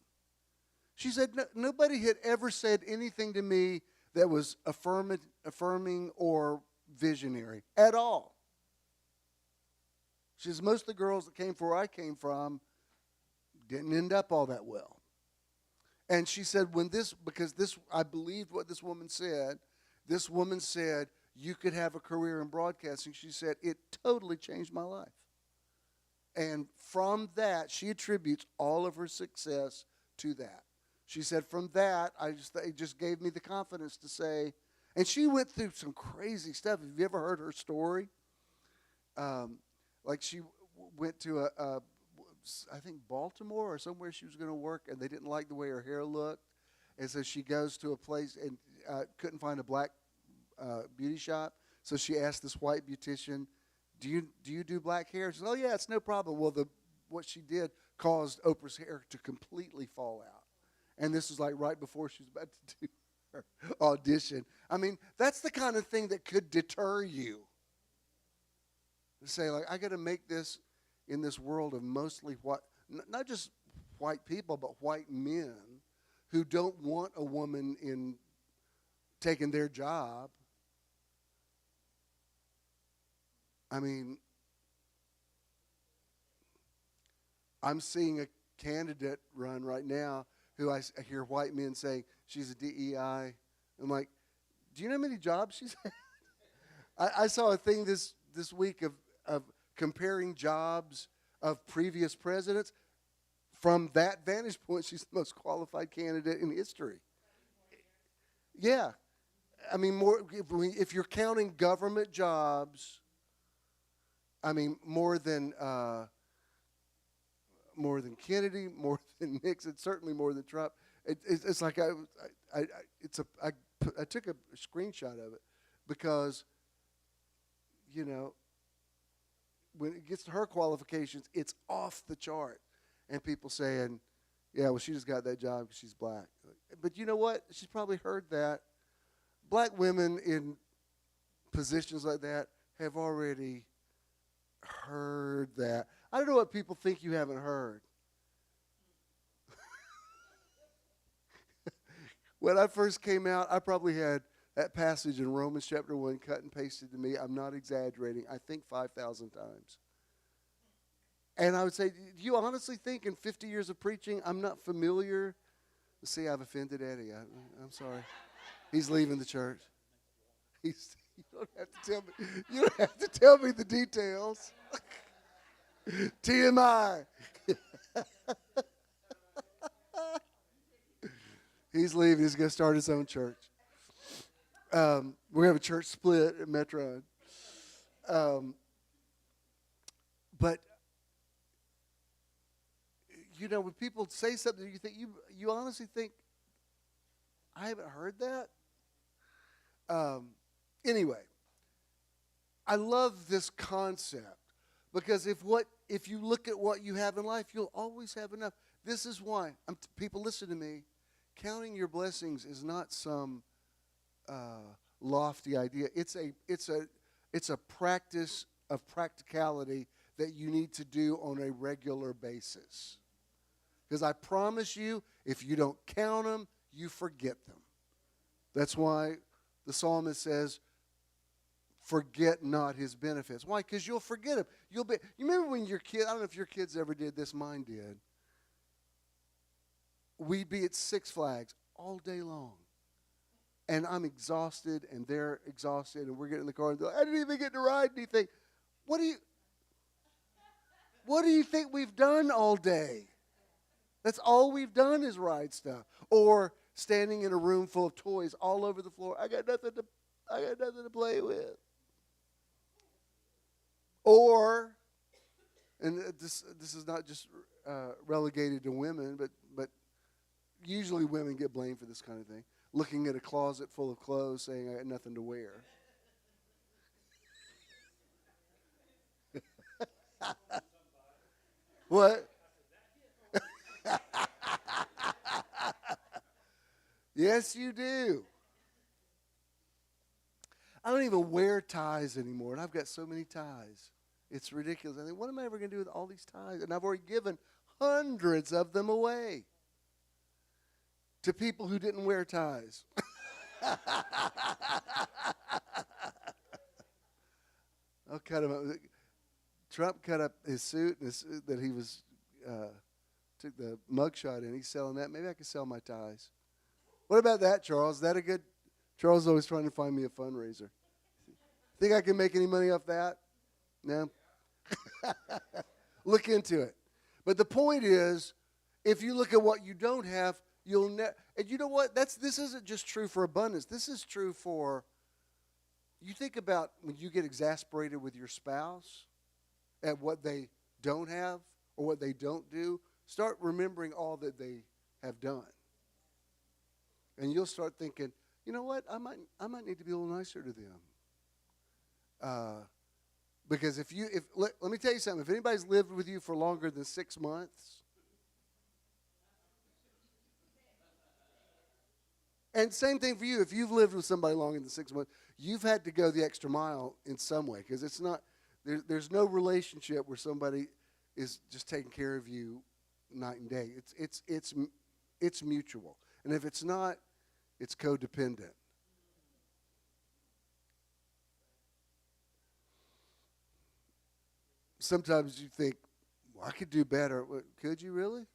Speaker 1: She said, nobody had ever said anything to me that was affirming or visionary at all. She says, most of the girls that came from where I came from didn't end up all that well. And she said, I believed what this woman said. This woman said, you could have a career in broadcasting. She said, it totally changed my life. And from that, she attributes all of her success to that. She said, from that, it just gave me the confidence to say, and she went through some crazy stuff. Have you ever heard her story? Like she went to I think Baltimore or somewhere she was going to work, and they didn't like the way her hair looked. And so she goes to a place and couldn't find a black beauty shop. So she asked this white beautician, do you do black hair? She said, oh, yeah, it's no problem. Well, what she did caused Oprah's hair to completely fall out. And this was like right before she was about to do her audition. I mean, that's the kind of thing that could deter you. To say, like, I got to make this in this world of mostly white, not just white people, but white men who don't want a woman in taking their job. I mean, I'm seeing a candidate run right now who I hear white men saying she's a DEI. I'm like, do you know how many jobs she's had? I saw a thing this week of comparing jobs of previous presidents. From that vantage point, she's the most qualified candidate in history. Yeah. I mean, if you're counting government jobs, I mean, more than Kennedy, more than Nixon, certainly more than Trump. It's like I took a screenshot of it because, you know, when it gets to her qualifications, it's off the chart. And people saying, yeah, well, she just got that job because she's black. But you know what? She's probably heard that. Black women in positions like that have already heard that. I don't know what people think you haven't heard. When I first came out, I probably had that passage in Romans chapter 1 cut and pasted to me. I'm not exaggerating. I think 5,000 times. And I would say, do you honestly think in 50 years of preaching, I'm not familiar? See, I've offended Eddie. I'm sorry. He's leaving the church. You don't have to tell me. You don't have to tell me the details. TMI. He's leaving. He's going to start his own church. We're going to have a church split at Metron. But you know, when people say something, you think you honestly think, I haven't heard that. Anyway, I love this concept because if you look at what you have in life, you'll always have enough. This is why people listen to me. Counting your blessings is not some lofty idea. It's a practice of practicality that you need to do on a regular basis. Because I promise you, if you don't count them, you forget them. That's why the psalmist says, forget not his benefits. Why? Because you'll forget them. You remember when your kid, I don't know if your kids ever did this, mine did. We'd be at Six Flags all day long. And I'm exhausted, and they're exhausted, and we're getting in the car, and they're like, I didn't even get to ride anything. What do you think we've done all day? That's all we've done is ride stuff. Or standing in a room full of toys all over the floor. I got nothing to play with. Or, and this is not just relegated to women, but usually women get blamed for this kind of thing. Looking at a closet full of clothes saying I got nothing to wear. What? Yes, you do. I don't even wear ties anymore, and I've got so many ties. It's ridiculous. I think, what am I ever going to do with all these ties? And I've already given hundreds of them away to people who didn't wear ties. I'll cut him up. Trump cut up his suit that he was took the mugshot in. He's selling that. Maybe I could sell my ties. What about that, Charles? Is that a good? Charles is always trying to find me a fundraiser. Think I can make any money off that? No. Look into it. But the point is, if you look at what you don't have, you'll never. And you know what? This isn't just true for abundance. This is true for. You think about when you get exasperated with your spouse at what they don't have or what they don't do. Start remembering all that they have done. And you'll start thinking, you know what? I might need to be a little nicer to them. Because let me tell you something. If anybody's lived with you for longer than 6 months, and same thing for you, if you've lived with somebody longer than 6 months, you've had to go the extra mile in some way. Because it's not, there's no relationship where somebody is just taking care of you night and day. It's mutual. And if it's not, it's codependent. Sometimes you think, I could do better. Could you really?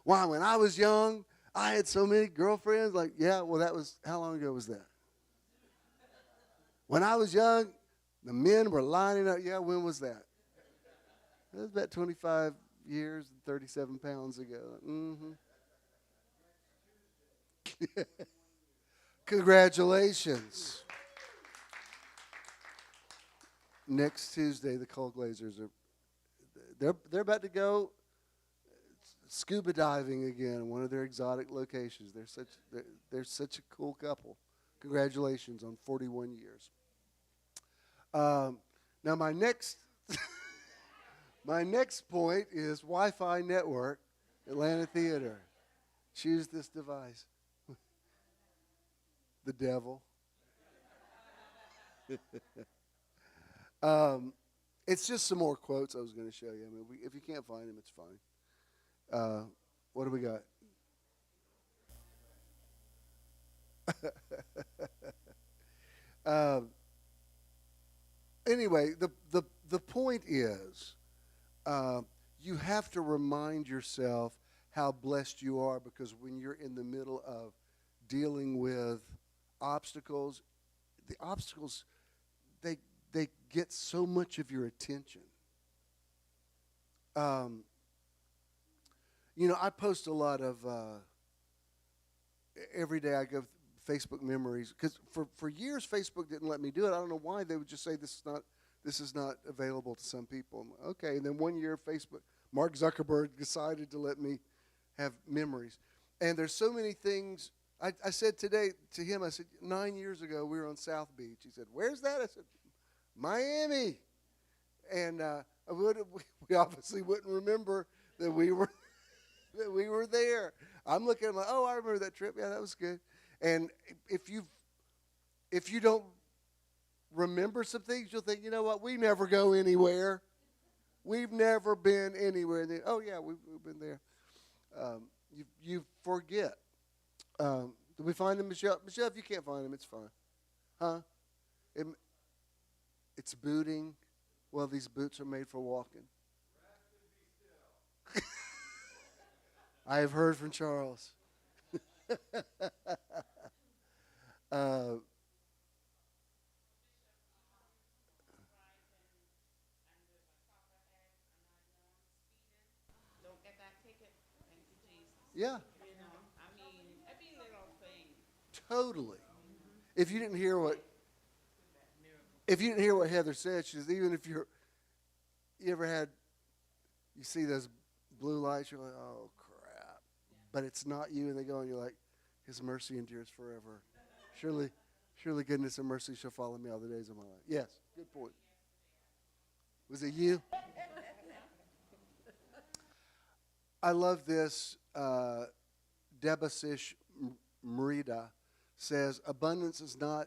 Speaker 1: Why, when I was young, I had so many girlfriends. Like, yeah, well, that was, how long ago was that? When I was young, the men were lining up. Yeah, when was that? That was about 25 years and 37 pounds ago. Mm-hmm. Congratulations. Next Tuesday, the Cold Glazers they're about to go scuba diving again in one of their exotic locations. They're such a cool couple. Congratulations on 41 years. Now my next my next point is Wi-Fi network, Atlanta Theater. Choose this device. The devil. It's just some more quotes I was going to show you. I mean, if you can't find them, it's fine. What do we got? Anyway, the point is, you have to remind yourself how blessed you are, because when you're in the middle of dealing with obstacles, the obstacles, they get so much of your attention. I post a lot of, every day I go Facebook memories, because for years Facebook didn't let me do it. I don't know why. They would just say this is not available to some people. Okay, and then one year Facebook, Mark Zuckerberg decided to let me have memories. And there's so many things. I said today to him, I said, 9 years ago we were on South Beach. He said, where's that? I said, Miami. And we obviously wouldn't remember that we were that we were there. I'm looking at him like, oh, I remember that trip. Yeah, that was good. And if you don't remember some things, you'll think, you know what, we never go anywhere. We've never been anywhere. Oh, yeah, we've been there. You forget. Did we find them, Michelle? Michelle, if you can't find them, it's fine. Huh? It's booting. Well, these boots are made for walking. I have heard from Charles. Yeah.
Speaker 2: Every little thing.
Speaker 1: Totally. If you didn't hear what Heather said, she says, even if you see those blue lights, you're like, oh crap. But it's not you, and they go, and you're like, His mercy endures forever. Surely goodness and mercy shall follow me all the days of my life. Yes, good point. Was it you? I love this. Debasish Merida says, abundance is not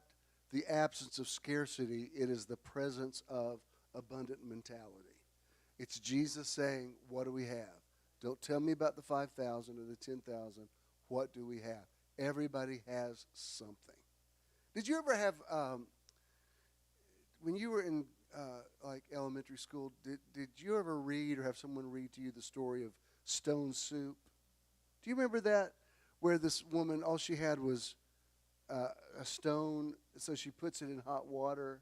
Speaker 1: the absence of scarcity. It is the presence of abundant mentality. It's Jesus saying, what do we have? Don't tell me about the 5,000 or the 10,000. What do we have? Everybody has something. Did you ever have, when you were in like elementary school, did you ever read or have someone read to you the story of stone soup? Do you remember that? Where this woman, all she had was a stone, so she puts it in hot water,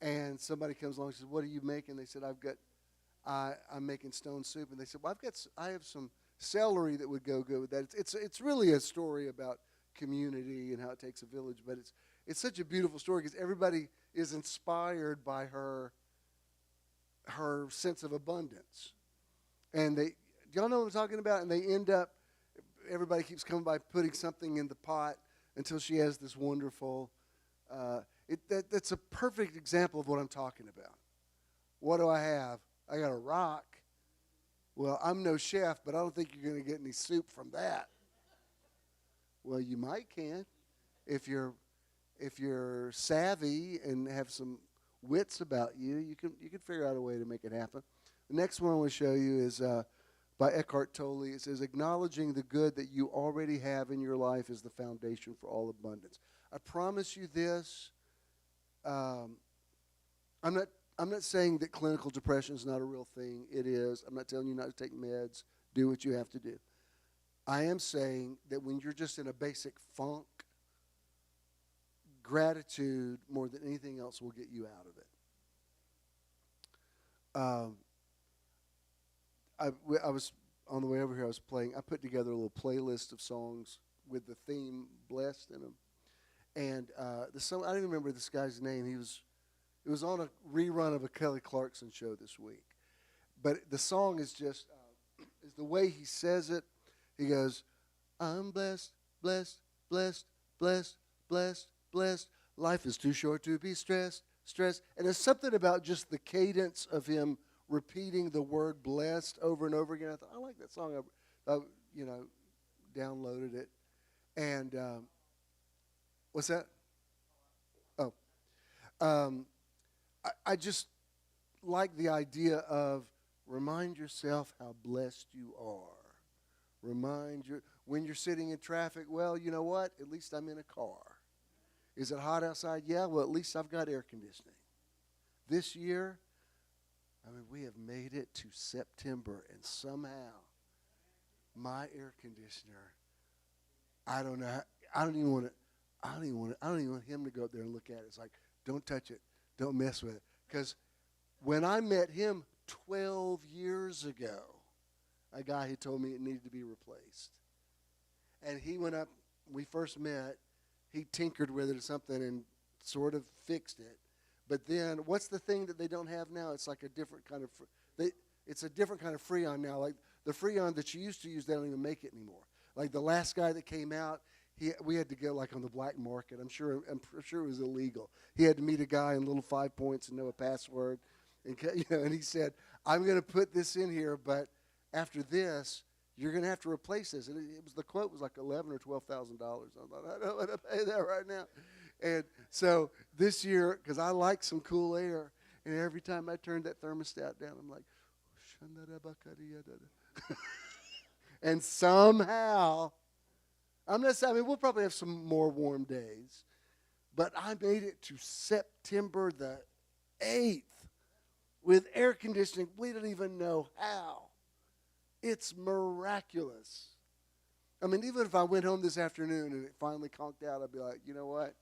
Speaker 1: and somebody comes along and says, what are you making? They said, I'm making stone soup. And they said, well, I have some celery that would go good with that. It's really a story about community and how it takes a village, but it's such a beautiful story because everybody is inspired by her sense of abundance. And do y'all know what I'm talking about? And they end up, everybody keeps coming by putting something in the pot until she has this wonderful, that's a perfect example of what I'm talking about. What do I have? I got a rock. Well, I'm no chef, but I don't think you're going to get any soup from that. Well, you might can if you're savvy and have some wits about you. You can figure out a way to make it happen. The next one I want to show you is by Eckhart Tolle. It says, acknowledging the good that you already have in your life is the foundation for all abundance. I promise you this. I'm not saying that clinical depression is not a real thing. It is. I'm not telling you not to take meds. Do what you have to do. I am saying that when you're just in a basic funk, gratitude more than anything else will get you out of it. I was on the way over here. I put together a little playlist of songs with the theme "blessed" in them, and the song, I don't even remember this guy's name. It was on a rerun of a Kelly Clarkson show this week, but the song is just is the way he says it. He goes, "I'm blessed, blessed, blessed, blessed, blessed, blessed. Life is too short to be stressed, stressed." And there's something about just the cadence of him repeating the word "blessed" over and over again. I thought, I like that song. I downloaded it. And what's that? Oh. I just like the idea of remind yourself how blessed you are. When you're sitting in traffic, well, you know what? At least I'm in a car. Is it hot outside? Yeah, well, at least I've got air conditioning. This year, we have made it to September, and somehow my air conditioner, I don't know. I don't even want him to go up there and look at it. It's like, don't touch it. Don't mess with it. Because when I met him 12 years ago, a guy who told me it needed to be replaced. And he went up, we first met, he tinkered with it or something and sort of fixed it. But then, what's the thing that they don't have now? It's like a different kind of, it's a different kind of Freon now. Like the Freon that you used to use, they don't even make it anymore. Like the last guy that came out, we had to go like on the black market. I'm sure it was illegal. He had to meet a guy in little 5 points and know a password. And he said, "I'm going to put this in here, but after this, you're going to have to replace this." And the quote was like $11,000 or $12,000. I thought, I don't want to pay that right now. And so this year, because I like some cool air, and every time I turned that thermostat down, I'm like, and somehow, I'm not saying, we'll probably have some more warm days, but I made it to September the 8th with air conditioning. We don't even know how. It's miraculous. Even if I went home this afternoon and it finally conked out, I'd be like, you know what?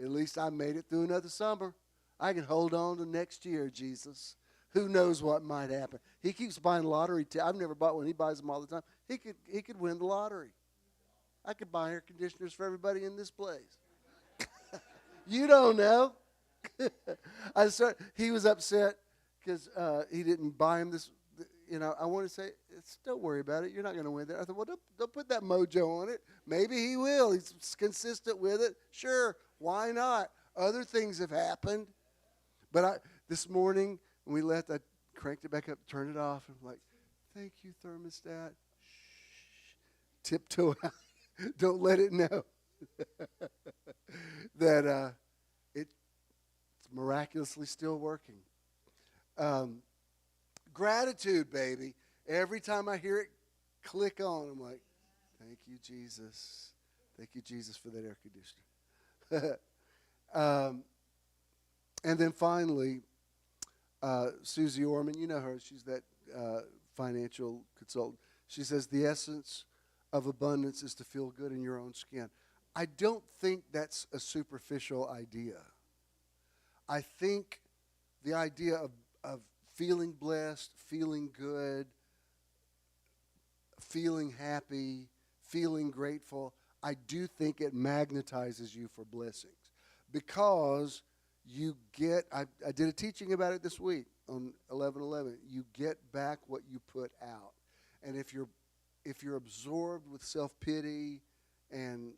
Speaker 1: At least I made it through another summer. I can hold on to next year, Jesus. Who knows what might happen? He keeps buying lottery. I've never bought one. He buys them all the time. He could win the lottery. I could buy air conditioners for everybody in this place. You don't know. He was upset because he didn't buy him this. I want to say, don't worry about it. You're not going to win that. I thought, well, don't put that mojo on it. Maybe he will. He's consistent with it. Sure, why not? Other things have happened. But this morning, when we left, I cranked it back up, turned it off, and I'm like, thank you, thermostat. Shh. Tiptoe out. Don't let it know that it's miraculously still working. Gratitude, baby. Every time I hear it click on, I'm like, thank you, Jesus. Thank you, Jesus, for that air conditioner. And then finally, Susie Orman, you know her. She's that financial consultant. She says the essence of abundance is to feel good in your own skin. I don't think that's a superficial idea. I think the idea of feeling blessed, feeling good, feeling happy, feeling grateful, I do think it magnetizes you for blessings. Because you get, I did a teaching about it this week on 11:11. You get back what you put out. And if you're absorbed with self-pity and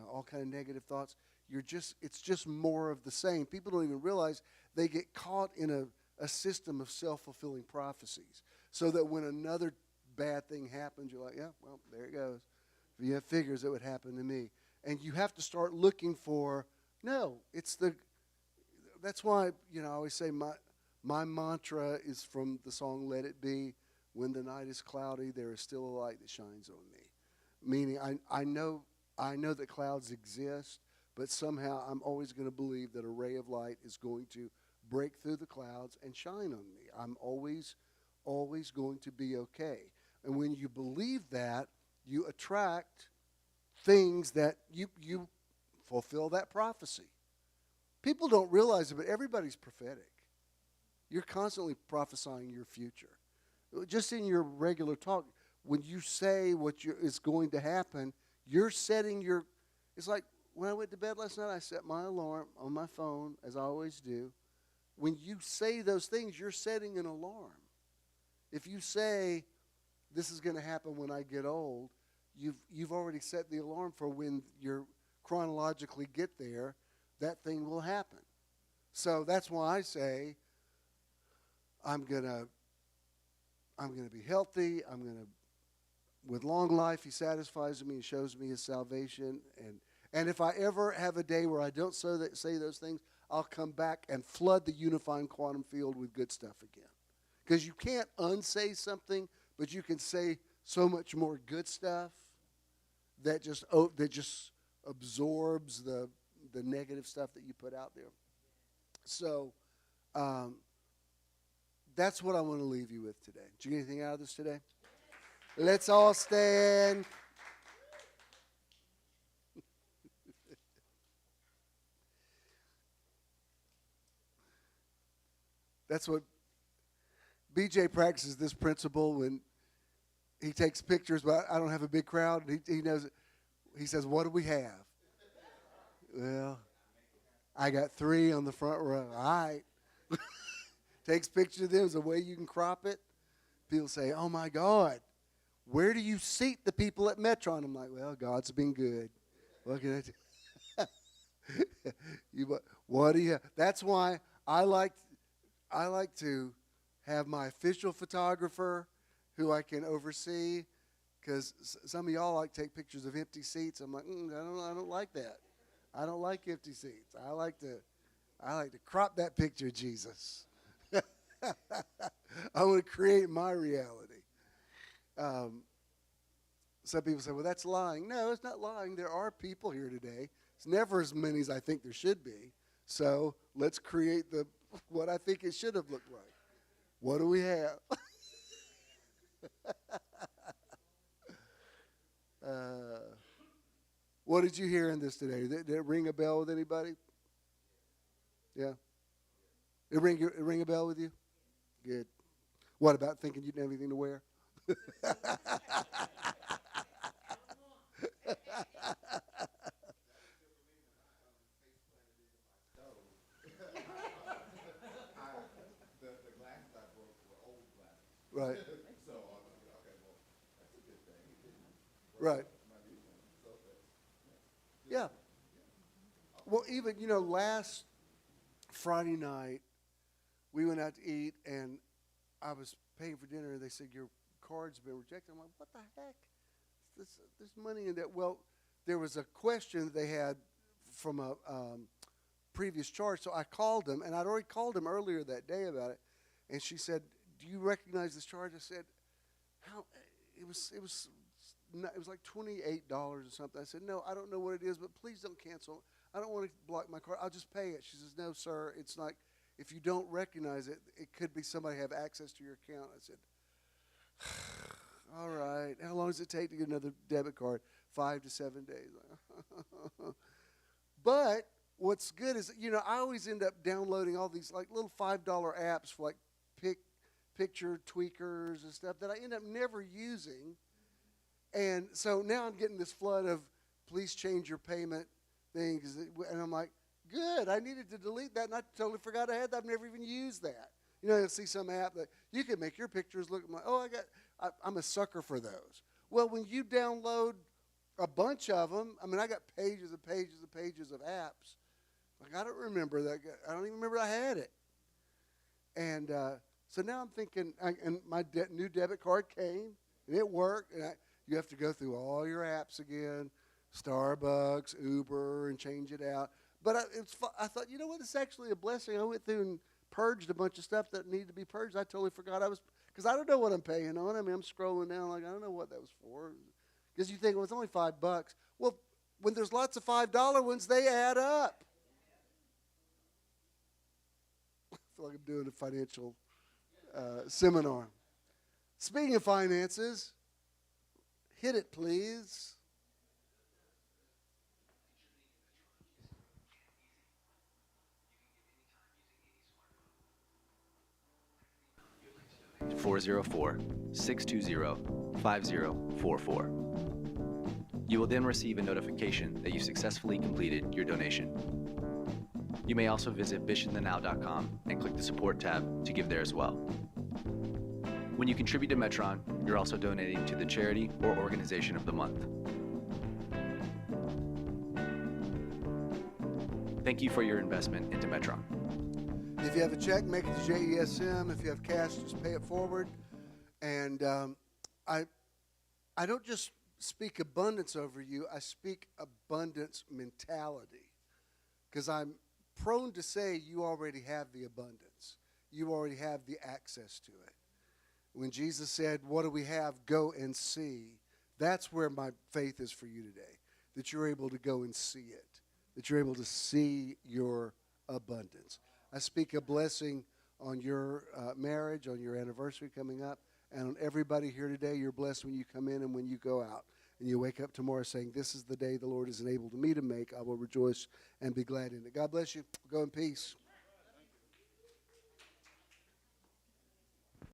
Speaker 1: all kind of negative thoughts, it's just more of the same. People don't even realize they get caught in a system of self-fulfilling prophecies. So that when another bad thing happens, you're like, yeah, well, there it goes. Yeah, it figures it would happen to me. And you have to start looking for, no, that's why, I always say my mantra is from the song Let It Be. When the night is cloudy, there is still a light that shines on me. Meaning, I know that clouds exist, but somehow I'm always going to believe that a ray of light is going to break through the clouds and shine on me. I'm always going to be okay. And when you believe that, you attract things that you fulfill that prophecy. People don't realize it, but everybody's prophetic. You're constantly prophesying your future. Just in your regular talk, when you say is going to happen, you're setting your, it's like when I went to bed last night, I set my alarm on my phone, as I always do. When you say those things, you're setting an alarm. If you say, this is going to happen when I get old, you've already set the alarm for when you chronologically get there, that thing will happen. So that's why I say, I'm gonna be healthy. With long life, he satisfies me and shows me his salvation. And if I ever have a day where I don't say those things, I'll come back and flood the unifying quantum field with good stuff again. Because you can't unsay something, but you can say so much more good stuff that just absorbs the negative stuff that you put out there. So that's what I want to leave you with today. Did you get anything out of this today? Let's all stand. That's what BJ practices, this principle when he takes pictures, but I don't have a big crowd. He knows it. He says, what do we have? Well, I got 3 on the front row. All right. Takes pictures of them. There's a way you can crop it. People say, oh, my God, where do you seat the people at Metron? I'm like, well, God's been good. What can I do? What do you? That's why I like to have my official photographer who I can oversee, because some of y'all like to take pictures of empty seats. I'm like, I don't like that. I don't like empty seats. I like to crop that picture of Jesus. I want to create my reality. Some people say, well, that's lying. No, it's not lying. There are people here today. It's never as many as I think there should be. So let's create what I think it should have looked like. What do we have? What did you hear in this today? Did it ring a bell with anybody? Yeah? It ring a bell with you? Good. What about thinking you didn't have anything to wear? Right. So I'm like, okay, well, that's a good thing. Right. Yeah. Well, even, last Friday night, we went out to eat, and I was paying for dinner, and they said, your card's been rejected. I'm like, what the heck? There's money in that. Well, there was a question they had from a previous charge, so I called them, and I'd already called them earlier that day about it, and she said, do you recognize this charge? I said, how? It was like $28 or something. I said, no, I don't know what it is, but please don't cancel. I don't want to block my card. I'll just pay it. She says, no, sir, it's like, if you don't recognize it, it could be somebody have access to your account. I said, all right. How long does it take to get another debit card? 5 to 7 days. But what's good is, I always end up downloading all these like little $5 apps for like picture tweakers and stuff that I end up never using. And so now I'm getting this flood of please change your payment things. And I'm like, good. I needed to delete that, and I totally forgot I had that. I've never even used that. You'll see some app that you can make your pictures look like, I'm a sucker for those. Well, when you download a bunch of them, I got pages and pages and pages of apps. Like, I don't remember that. I don't even remember I had it. And so now I'm thinking, and my new debit card came, and it worked, and you have to go through all your apps again, Starbucks, Uber, and change it out. But I thought, you know what, it's actually a blessing. I went through and purged a bunch of stuff that needed to be purged. I totally forgot because I don't know what I'm paying on. I'm scrolling down like, I don't know what that was for. Because you think, well, it's only $5. Well, when there's lots of $5 ones, they add up. I feel like I'm doing a financial seminar. Speaking of finances, hit it, please.
Speaker 3: $404-620-5044. You will then receive a notification that you successfully completed your donation. You may also visit bishopthenow.com and click the support tab to give there as well. When you contribute to Metron, you're also donating to the charity or organization of the month. Thank you for your investment into Metron.
Speaker 1: If you have a check, make it to JESM. If you have cash, just pay it forward. And I don't just speak abundance over you. I speak abundance mentality. Because I'm prone to say you already have the abundance. You already have the access to it. When Jesus said, what do we have? Go and see. That's where my faith is for you today. That you're able to go and see it. That you're able to see your abundance. I speak a blessing on your marriage, on your anniversary coming up, and on everybody here today. You're blessed when you come in and when you go out. And you wake up tomorrow saying, this is the day the Lord has enabled me to make. I will rejoice and be glad in it. God bless you. Go in peace.